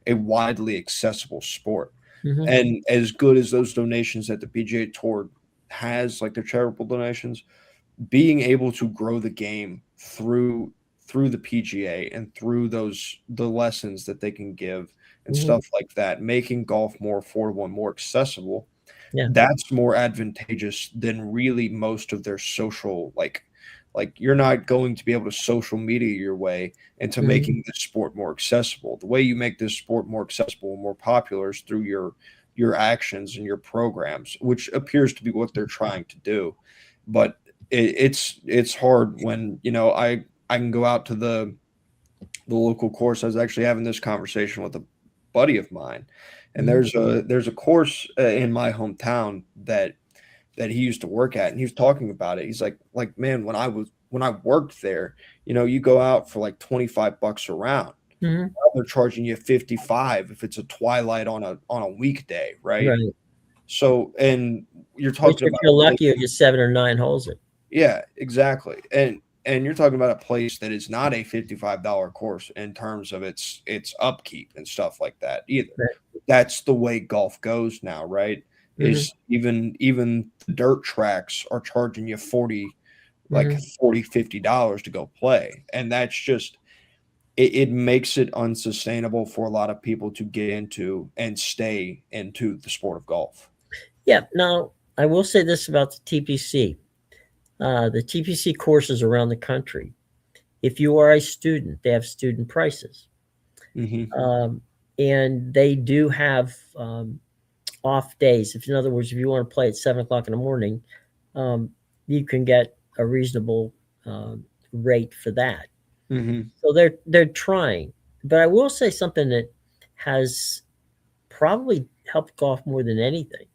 a widely accessible sport. Hmm. And as good as those donations that the PGA Tour has, like their charitable donations, being able to grow the game through the PGA and through the lessons that they can give and Hmm. stuff like that, making golf more affordable and more accessible, Yeah. that's more advantageous than really most of their social like you're not going to be able to social media your way into Hmm. making this sport more accessible. The way you make this sport more accessible and more popular is through your actions and your programs, which appears to be what they're trying to do. But it's hard when I can go out to the local course. I was actually having this conversation with a buddy of mine, and Hmm. there's a course in my hometown that he used to work at, and he was talking about it. He's like man, when I worked there, you go out for like $25 a round. Hmm. Now they're charging you 55 if it's a twilight on a weekday, right? Right. So, and you're Which, talking if about you're a place. lucky, are just 7 or 9 holes it. Yeah, exactly. And you're talking about a place that is not a $55 course in terms of its upkeep and stuff like that either. Right. That's the way golf goes now, right? Hmm. Is even the dirt tracks are charging you 40 like Hmm. 40 $50 to go play. And that's just it makes it unsustainable for a lot of people to get into and stay into the sport of golf. Yeah. Now, I will say this about the TPC. The TPC courses around the country, if you are a student, they have student prices. Hmm. Um, and they do have off days. If, in other words, if you want to play at 7 o'clock in the morning, um, you can get a reasonable rate for that. Hmm. So they're trying. But I will say something that has probably helped golf more than anything.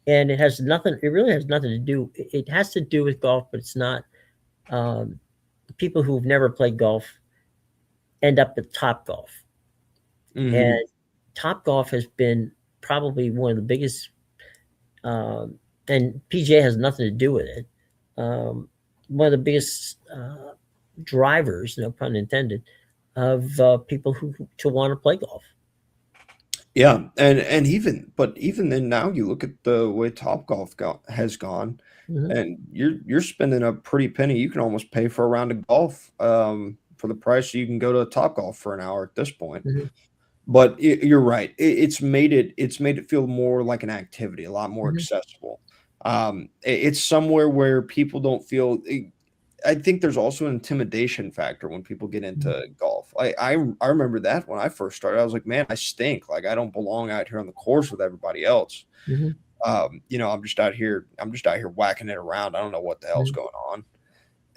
And it has nothing, it really has nothing to do, it has to do with golf, but it's not. Um, People who've never played golf end up at Top Golf. Hmm. And Top Golf has been probably one of the biggest, um, and PGA has nothing to do with it. One of the biggest drivers, no pun intended, of people who to want to play golf. Yeah, and even then now you look at the way has gone, Mhm, and you're spending a pretty penny. You can almost pay for a round of golf for the price you can go to Topgolf for an hour at this point. mhm, But you're right. It's made it feel more like an activity, a lot more mhm, accessible. It's somewhere where people don't feel. I think there's also an intimidation factor when people get mhm, into golf. I remember that when I first started, I was like, man, I stink. Like I don't belong out here on the course with everybody else. mhm, I'm just out here whacking it around. I don't know what the hell's mhm. going on.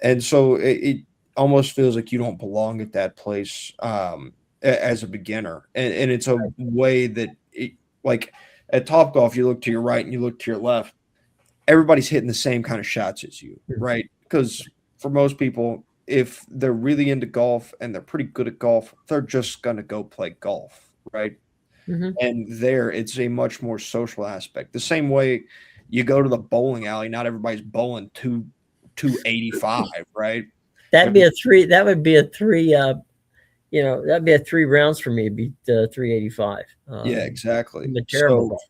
And so it almost feels like you don't belong at that place as a beginner. And it's a way that like at Top Golf, you look to your right and you look to your left, everybody's hitting the same kind of shots as you, Mhm, right? Because for most people, if they're really into golf and they're pretty good at golf, they're just going to go play golf, right? mhm. And there, it's a much more social aspect. The same way you go to the bowling alley, not everybody's bowling 285, right? That'd be Every a 3 that would be a 3, that'd be a 3 rounds for me to beat, 385. Yeah, exactly. I'm a terrible So golf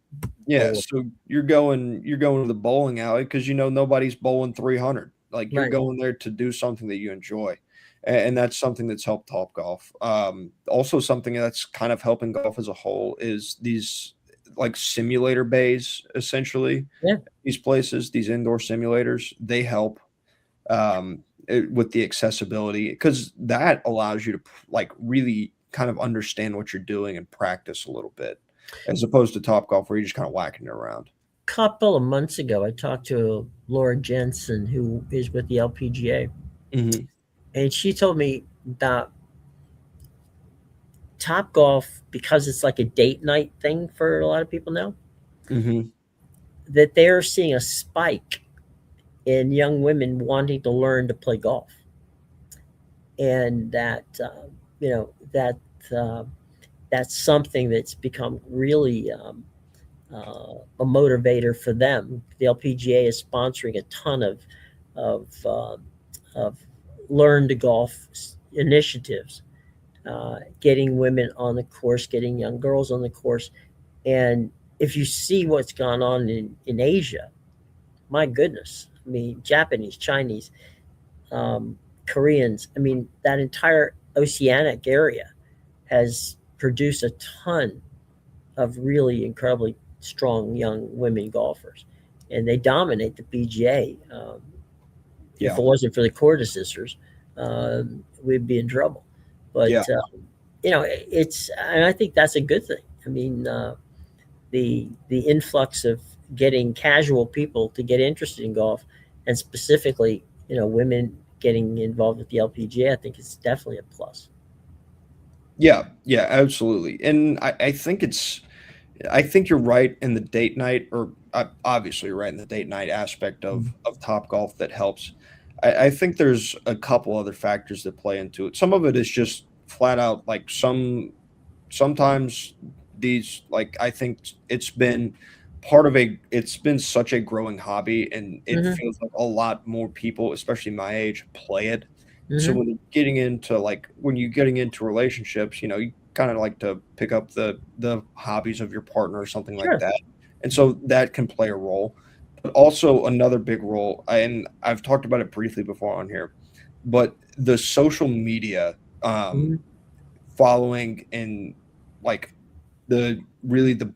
yeah, bowler. so you're going to the bowling alley because you know nobody's bowling 300. Like you're Right. going there to do something that you enjoy, and that's something that's helped Topgolf. Also, something that's kind of helping golf as a whole is these like simulator bays, essentially. Yeah. These places, these indoor simulators, they help with the accessibility because that allows you to like really kind of understand what you're doing and practice a little bit, as opposed to Top Golf where you're just kind of whacking it around. Couple of months ago, I talked to Laura Jensen, who is with the LPGA, Hmm. and she told me that Top Golf, because it's like a date night thing for a lot of people now, Hmm. that they're seeing a spike in young women wanting to learn to play golf, and that you know that uh, that's something that's become really a motivator for them. The LPGA is sponsoring a ton of of learn to golf initiatives, getting women on the course, getting young girls on the course. And if you see what's gone on in Asia, my goodness, I mean, Japanese, Chinese, Koreans, I mean, that entire oceanic area has produced a ton of really incredibly strong young women golfers, and they dominate the PGA. If Yeah, it wasn't for the Corda sisters, we'd be in trouble. But yeah, it's and I think that's a good thing. I mean, the influx of getting casual people to get interested in golf, and specifically, women getting involved with the LPGA, I think it's definitely a plus. yeah, yeah, absolutely. And I think you're right in the date night, or obviously you're right in the date night aspect Mm. of Top Golf that helps. I think there's a couple other factors that play into it. Some of it is just flat out like sometimes these like I think it's been such a growing hobby and it Mhm, feels like a lot more people, especially my age, play it. So mhm. when you're getting into relationships, you kind of like to pick up the hobbies of your partner or something like Sure. that. And so that can play a role. But also another big role, and I've talked about it briefly before on here, but the social media um Mhm. following and like the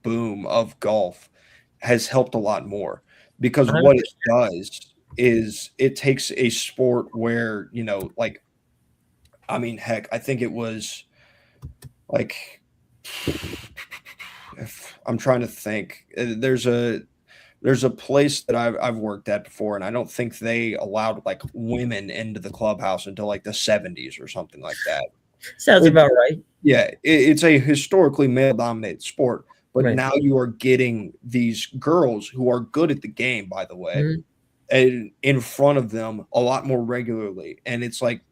boom of golf has helped a lot more because what it 100%. does is it takes a sport where, like, I mean, heck, I think it was like, if I'm trying to think, there's a place that I've worked at before, and I don't think they allowed like women into the clubhouse until like the 70s or something like that. Sounds about right. Yeah, it's a historically male-dominated sport, but Right. now you are getting these girls who are good at the game, by the way, Mhm, and in front of them a lot more regularly, and it's like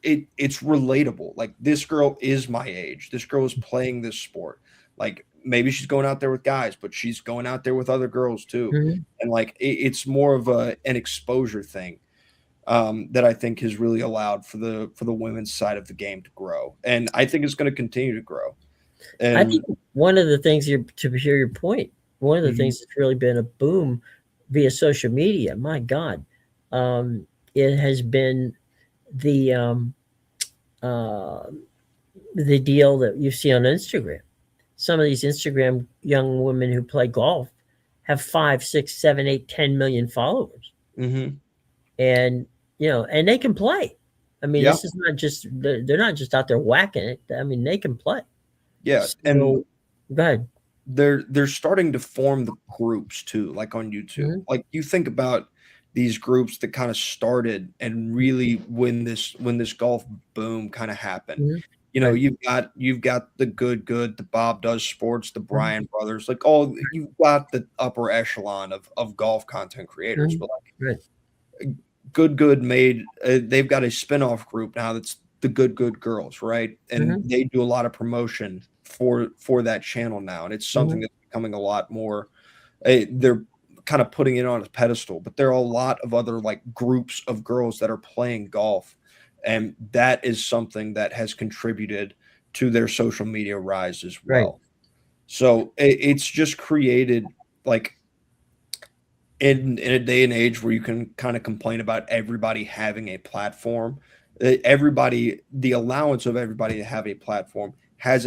it's relatable. Like this girl is my age. This girl is playing this sport. Like maybe she's going out there with guys, but she's going out there with other girls too, mhm. and like it's more of an exposure thing that I think has really allowed for the women's side of the game to grow, and I think it's going to continue to grow. I think And one of the things to hear your point, one of the mhm, things that's really been a boom via social media, my God, um, it has been the um, uh, the deal that you see on Instagram. Some of these Instagram young women who play golf have 5, 6, 7, 8, 10 million followers, mhm, and and they can play. I mean, yeah, this is not just they're not just out there whacking it. I mean, they can play. yeah, and So, go ahead. they're starting to form the groups too, like on YouTube. Mhm, Like you think about these groups that kind of started and really when this golf boom kind of happened. mhm, You know, right, you've got the the Bob Does Sports, the mhm, Bryan brothers, like all you've got the upper echelon of golf content creators, mhm, but right, Good made they've got a spinoff group now that's the Good Girls, right? And mhm, they do a lot of promotion for that channel now, and it's something mhm, that's becoming a lot more. They're kind of putting it on a pedestal, but there are a lot of other like groups of girls that are playing golf, and that is something that has contributed to their social media rise as right, well. So it's just created like in a day and age where you can kind of complain about everybody having a platform, everybody the allowance of everybody to have a platform has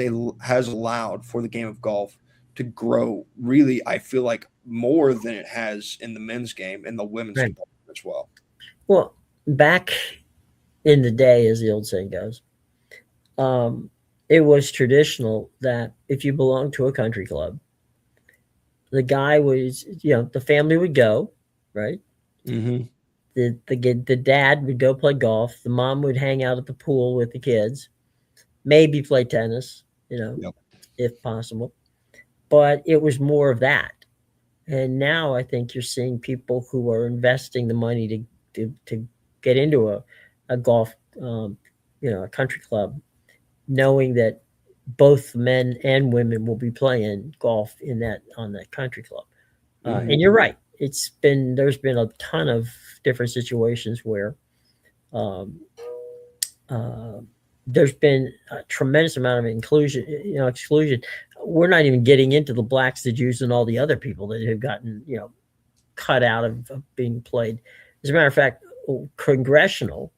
allowed for the game of golf to grow really, I feel like more than it has in the men's game and the women's right. department as well. Well, back in the day, as the old saying goes, um, it was traditional that if you belonged to a country club, the guy was, the family would go, right? Hmm. The dad would go play golf. The mom would hang out at the pool with the kids, maybe play tennis, Yep. if possible. But it was more of that. And now I think you're seeing people who are investing the money to get into a golf, a country club, knowing that both men and women will be playing golf in that on that country club. Hmm. And you're right. There's been a ton of different situations where um, uh, there's been a tremendous amount of exclusion. We're not even getting into the blacks, the Jews, and all the other people that have gotten cut out of being played. As a matter of fact, congressional,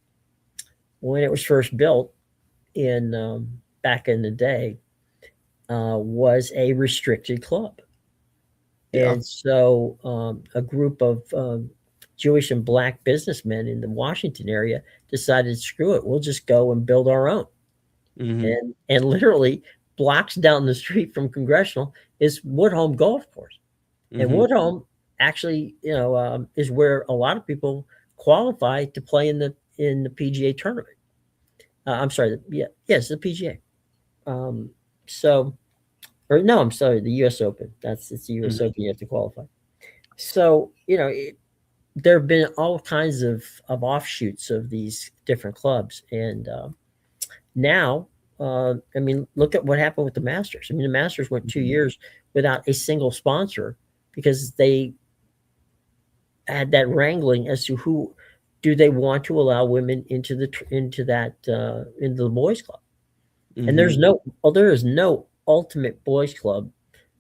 when it was first built in back in the day, was a restricted club. Yeah. And so a group of Jewish and black businessmen in the Washington area decided, screw it, we'll just go and build our own. Hmm. And literally blocks down the street from Congressional is Woodhome Golf Course. And Hmm. Woodhome actually, is where a lot of people qualify to play in the PGA tournament. I'm sorry, yes, the PGA. Um, so, or no, I'm sorry, the U.S. Open. It's the U.S. Hmm. Open. You have to qualify. So there have been all kinds of offshoots of these different clubs, and now, I mean, look at what happened with the Masters. I mean, the Masters went 2 years without a single sponsor because they had that wrangling as to who do they want to allow women into the boys club. And Hmm. there is no ultimate boys club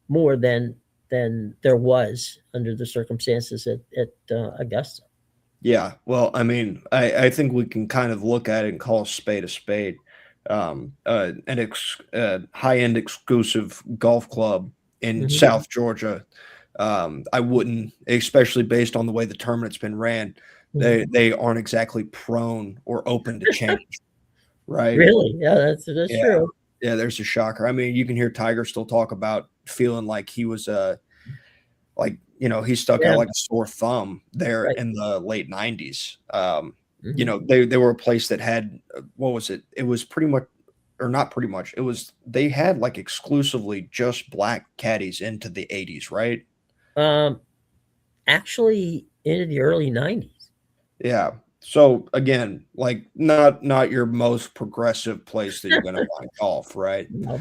more than there was under the circumstances at Augusta. Yeah, well, I mean, I think we can kind of look at it and call a spade a spade. High-end exclusive golf club in Hmm. South Georgia. I wouldn't, especially based on the way the tournament's been ran, Hmm. they aren't exactly prone or open to change, right? Really? Yeah, that's Yeah, true. yeah. There's a shocker. I mean, you can hear Tiger still talk about feeling like he was like, he stuck out Yeah, like a sore thumb there right. in the late 90s. Hmm. They were a place that had, what was it? It was pretty much, or not pretty much, it was, they had like exclusively just black caddies into the 80s, right? Um, Actually, into the early '90s. Yeah. So again, like not your most progressive place that you're going to find golf, right? No.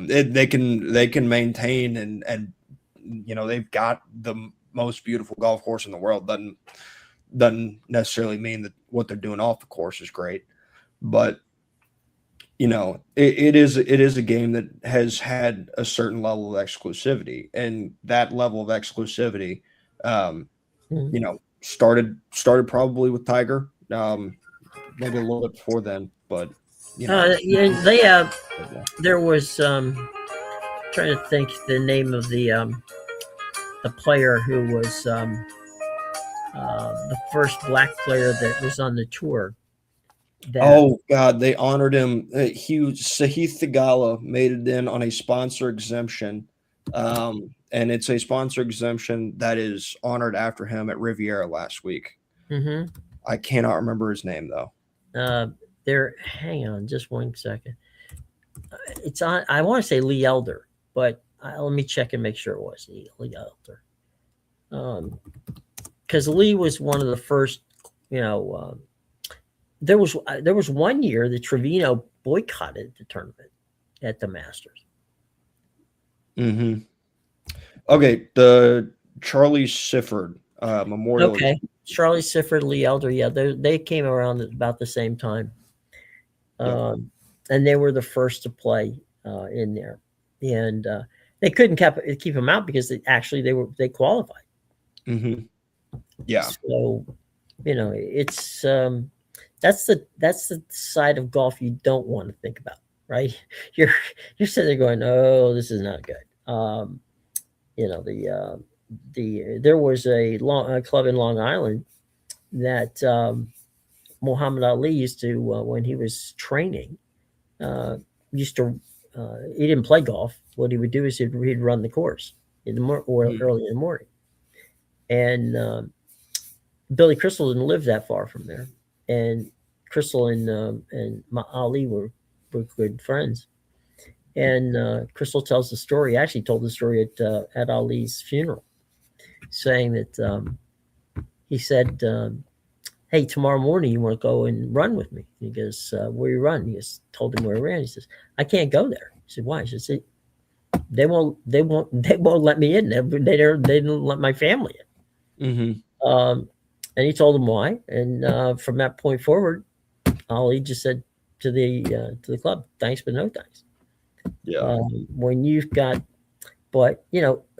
They can maintain and they've got the most beautiful golf course in the world. Doesn't necessarily mean that what they're doing off the course is great, but it is a game that has had a certain level of exclusivity, and that level of exclusivity, um, Mhm. started probably with Tiger, maybe a little bit before then, but Yeah, they yeah. there was trying to think the name of the player who was the first black player that was on the tour. That Oh God, they honored him. Sahith Theegala made it in on a sponsor exemption, and it's a sponsor exemption that is honored after him at Riviera last week. hmm I cannot remember his name though. uh, there. Hang on, just 1 second. It's on. I want to say Lee Elder, but let me check and make sure it was Lee Elder. Because Lee was one of the first. You know, there was 1 year that Trevino boycotted the tournament at the Masters. Hmm. Okay, the Charlie Sifford Memorial. Okay, Charlie Sifford, Lee Elder, yeah, they came around at about the same time, Yep. um, and they were the first to play in there, and they couldn't keep them out because they qualified. Hmm. Yeah. So it's that's the side of golf you don't want to think about, right? You're you're sitting there going, oh, this is not good. There was a club in Long Island that Muhammad Ali used to when he was training used to he didn't play golf. What he would do is he'd run the course in the or Mhm. early in the morning, and Billy Crystal didn't live that far from there, and Crystal and Ali were good friends. And Crystal tells the story. Actually, told the story at Ali's funeral, saying that he said, "Hey, tomorrow morning you want to go and run with me?" He goes, "Where you run?" He just told him where he ran. He says, "I can't go there." He said, "Why?" He said, "They won't let me in. They didn't let my family Mhm. in." And he told him why. And from that point forward, Ali just said to the club, "Thanks, but no thanks." Yeah. When you've got, but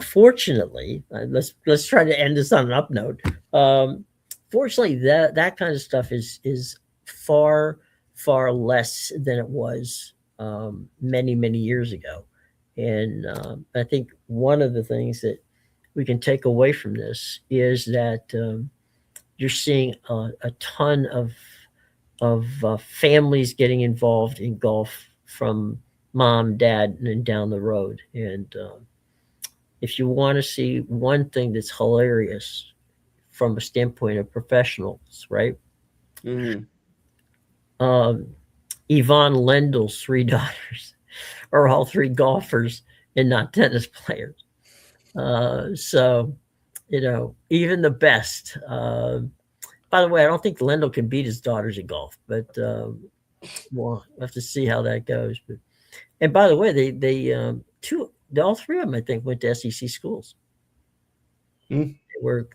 fortunately, let's try to end this on an up note. Um, Fortunately, that kind of stuff is far far less than it was many years ago, and I think one of the things that we can take away from this is that you're seeing a ton of families getting involved in golf from mom, dad, and then down the road. And if you want to see one thing that's hilarious from a standpoint of professionals, right? Mhm. Um, Yvonne Lendl's three daughters are all three golfers and not tennis players. So, even the best. By the way, I don't think Lendl can beat his daughters at golf, but we'll have to see how that goes. But and by the way, all three of them I think went to SEC schools. Mm.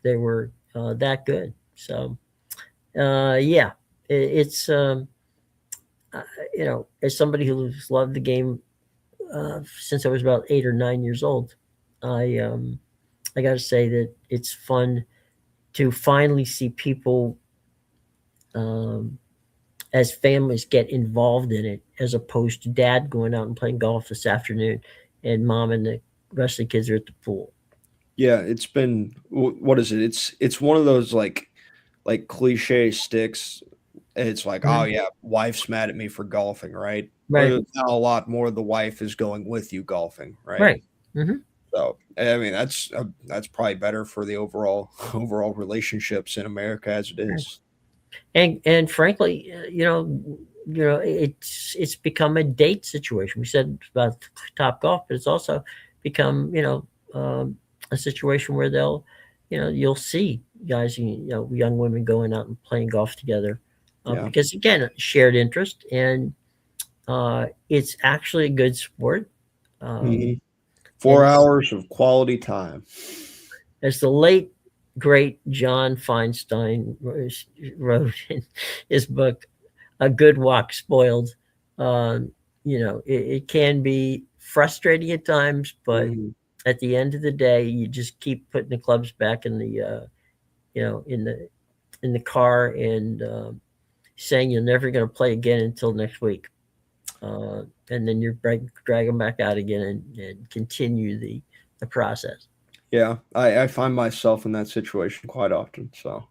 They were that good. So yeah, it's as somebody who's loved the game since I was about 8 or 9 years old, I um, I got to say that it's fun to finally see people um, as families get involved in it, as opposed to dad going out and playing golf this afternoon, and mom and the rest of the kids are at the pool. Yeah, it's been what is it? It's one of those like cliche sticks. It's like, oh Mhm. yeah, wife's mad at me for golfing, right? But Right, it's now a lot more the wife is going with you golfing, right? right. hmm So I mean that's probably better for the overall overall relationships in America as it is. And frankly, it's become a date situation. We said about Top Golf, but it's also become a situation where you'll see guys, young women going out and playing golf together Yeah. because again, shared interest, and it's actually a good sport. Um, Mhm. 4 and hours of quality time. as the late great John Feinstein wrote in his book, A Good Walk Spoiled. it can be frustrating at times, but Mhm. at the end of the day, you just keep putting the clubs back in the you know in the car, and saying you're never going to play again until next week, uh, and then you drag them back out again, and continue the process. Yeah, I find myself in that situation quite often. So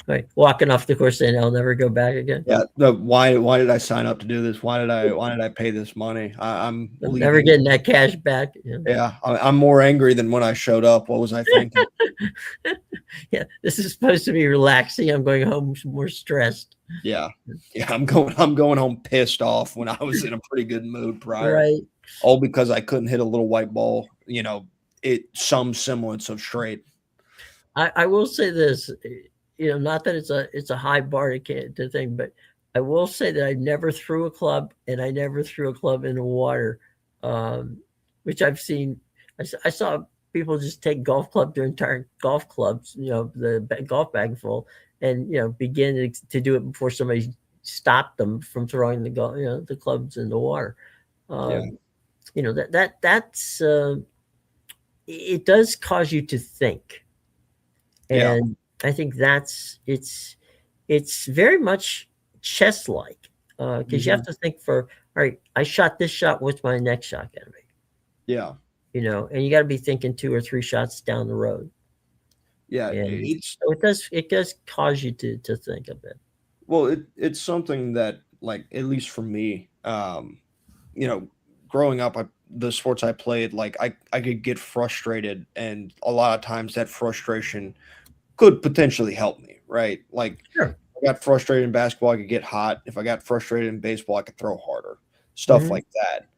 Right, walking off the course saying I'll never go back again. yeah, the why did I sign up to do this? Why did I pay this money? I'm I'm never leaving. getting that cash back. Yeah, I'm more angry than when I showed up. What was I thinking? Yeah, this is supposed to be relaxing. I'm going home more stressed. Yeah, yeah, I'm going home pissed off when I was in a pretty good mood prior, Right. all because I couldn't hit a little white ball. Some semblance of straight. I will say this, not that it's a high bar to thing, but I will say that I never threw a club, and I never threw a club in the water, um, which I've seen. I saw people just take golf club, their entire golf clubs, golf bag full, and begin to do it before somebody stopped them from throwing the clubs in the water. Yeah, Um, that's it does cause you to think, yeah, and I think it's very much chess like, because you have hmm, to think for, all right, I shot this shot, what's my next shot gonna be? yeah, And you got to be thinking 2 or 3 shots down the road, yeah. and It's so it does cause you to think a bit. well, it's something that, like, at least for me, you know, growing up, the sports I played, like I could get frustrated, and a lot of times that frustration could potentially help me, right? Like, Sure. I got frustrated in basketball, I could get hot. If I got frustrated in baseball, I could throw harder. Stuff Hmm. like that.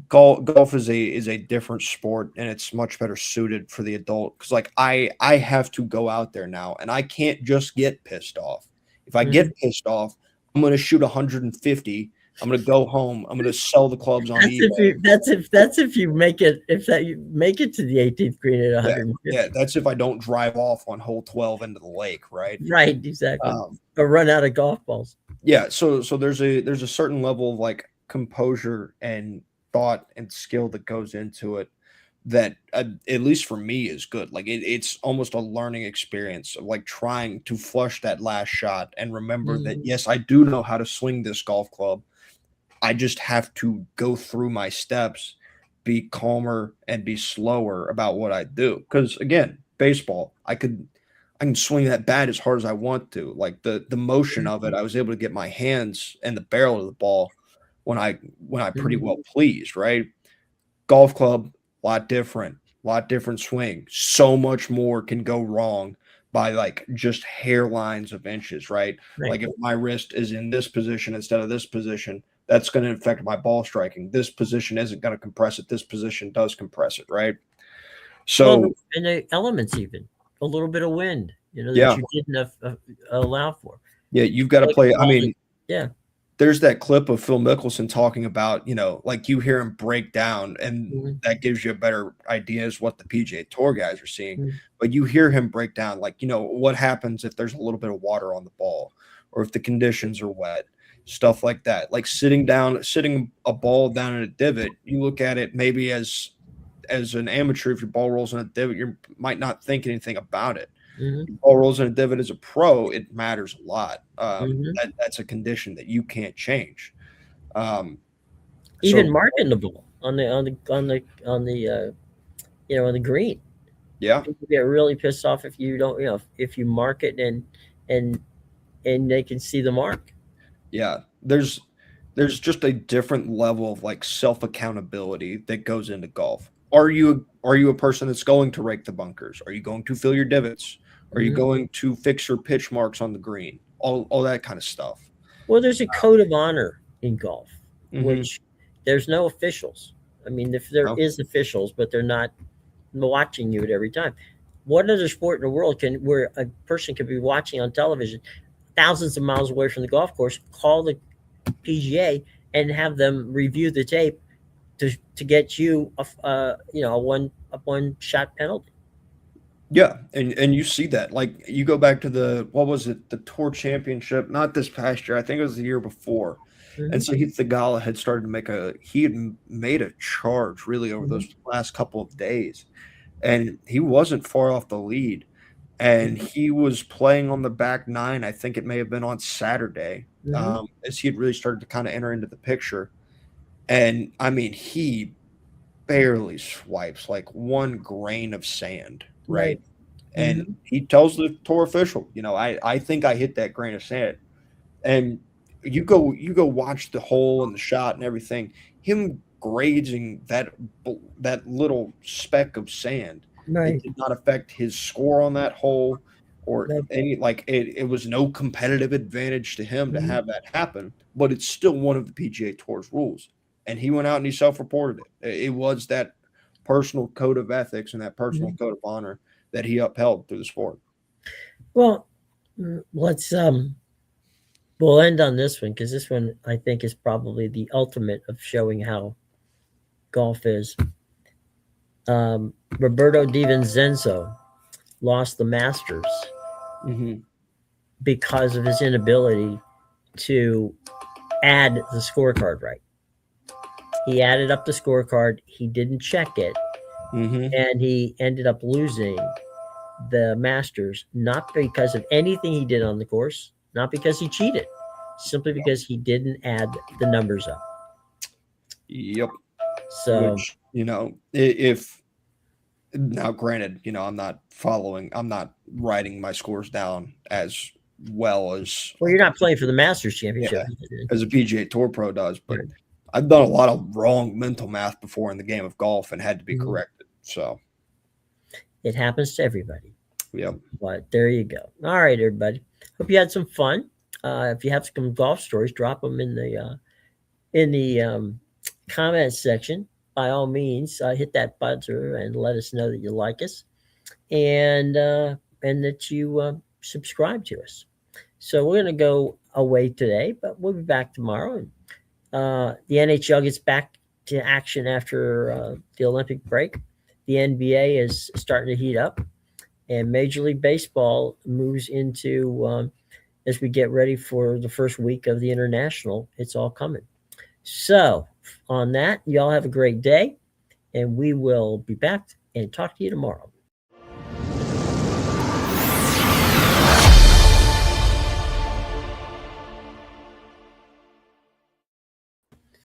Golf is a different sport, and it's much better suited for the adult, because, like, I have to go out there now, and I can't just get pissed off. If I Hmm. get pissed off, I'm going to shoot 150. I'm going to go home. I'm going to sell the clubs on That's if eBay. you that's if you make it, if that you make it to the 18th green at Yeah, yeah. 150. That's if I don't drive off on hole 12 into the lake, right? Right, exactly. Um, Or run out of golf balls. yeah, so there's a certain level of, like, composure and thought and skill that goes into it that, at least for me, is good. Like, it's almost a learning experience of, like, trying to flush that last shot and remember that, Mhm. yes, I do know how to swing this golf club. I just have to go through my steps, be calmer and be slower about what I do. Because, again, baseball, I can swing that bat as hard as I want to. Like, the motion of it, I was able to get my hands and the barrel of the ball when I pretty Mhm. well pleased, right? Golf club, lot different swing. So much more can go wrong by, like, just hairlines of inches, right? Right. Like, if my wrist is in this position instead of this position, that's going to affect my ball striking. This position isn't going to compress it. This position does compress it, right? Well, So, and the elements, even a little bit of wind, that yeah, you didn't allow for. yeah, you've got to Like play. I all the mean, Yeah. there's that clip of Phil Mickelson talking about, like, you hear him break down, and Mhm. that gives you a better idea as what the PGA Tour guys are seeing. Mhm. But you hear him break down, like, what happens if there's a little bit of water on the ball, or if the conditions are wet, stuff like that. Like, sitting a ball down in a divot, you look at it maybe as an amateur. If your ball rolls in a divot, you might not think anything about it. Mhm. Ball rolls in a divot as a pro, it matters a lot. Mhm. That's a condition that you can't change. Um, Even so marking the ball on the green. yeah, People get really pissed off if you don't, if you mark it, and and they can see the mark. yeah. There's just a different level of, like, self accountability that goes into golf. Are you a person that's going to rake the bunkers? Are you going to fill your divots? Are you Mhm. going to fix your pitch marks on the green? All that kind of stuff. Well, there's a code of honor in golf, Hmm. which there's no officials. I mean, if there No, is officials, but they're not watching you at every time. What other sport in the world can where a person could be watching on television thousands of miles away from the golf course, call the PGA and have them review the tape to get you a one shot penalty? Yeah, and you see that. Like you go back to the what was it, the tour championship, not this past year, I think it was the year before. And Hmm. so Heath Thegala had started to make a he had made a charge really over Hmm. those last couple of days. And he wasn't far off the lead. And Hmm. he was playing on the back nine. I think it may have been on Saturday, Hmm. as he had really started to kind of enter into the picture. And I mean, he barely swipes like one grain of sand, right? Right. And Hmm. he tells the tour official, I think I hit that grain of sand. And you go watch the hole and the shot and everything. Him grazing that little speck of sand, it Right. did not affect his score on that hole or Right. any like it was no competitive advantage to him to Hmm. have that happen, but it's still one of the PGA Tour's rules. And he went out and he self-reported it. It was that personal code of ethics and that personal Hmm. code of honor that he upheld through the sport. Well, let's we'll end on this one because this one I think is probably the ultimate of showing how golf is. Roberto Di Vincenzo lost the Masters Hmm. because of his inability to add the scorecard right. He added up the scorecard, he didn't check it, Hmm. and he ended up losing the Masters, not because of anything he did on the course, not because he cheated, simply because he didn't add the numbers up. Yep. So, Which, if now granted, I'm not writing my scores down as well as well, you're not playing for the Masters Championship. yeah, as a PGA Tour pro does, but I've done a lot of wrong mental math before in the game of golf and had to be Mhm. corrected. So, It happens to everybody. yep. But there you go. All right, everybody. Hope you had some fun. If you have some golf stories, drop them in the comment section. By all means, hit that buzzer and let us know that you like us and that you subscribe to us. So we're going to go away today, but we'll be back tomorrow. And the NHL gets back to action after the Olympic break. The NBA is starting to heat up, and Major League Baseball moves into as we get ready for the first week of the international. It's all coming. So, on that, y'all have a great day, and we will be back and talk to you tomorrow.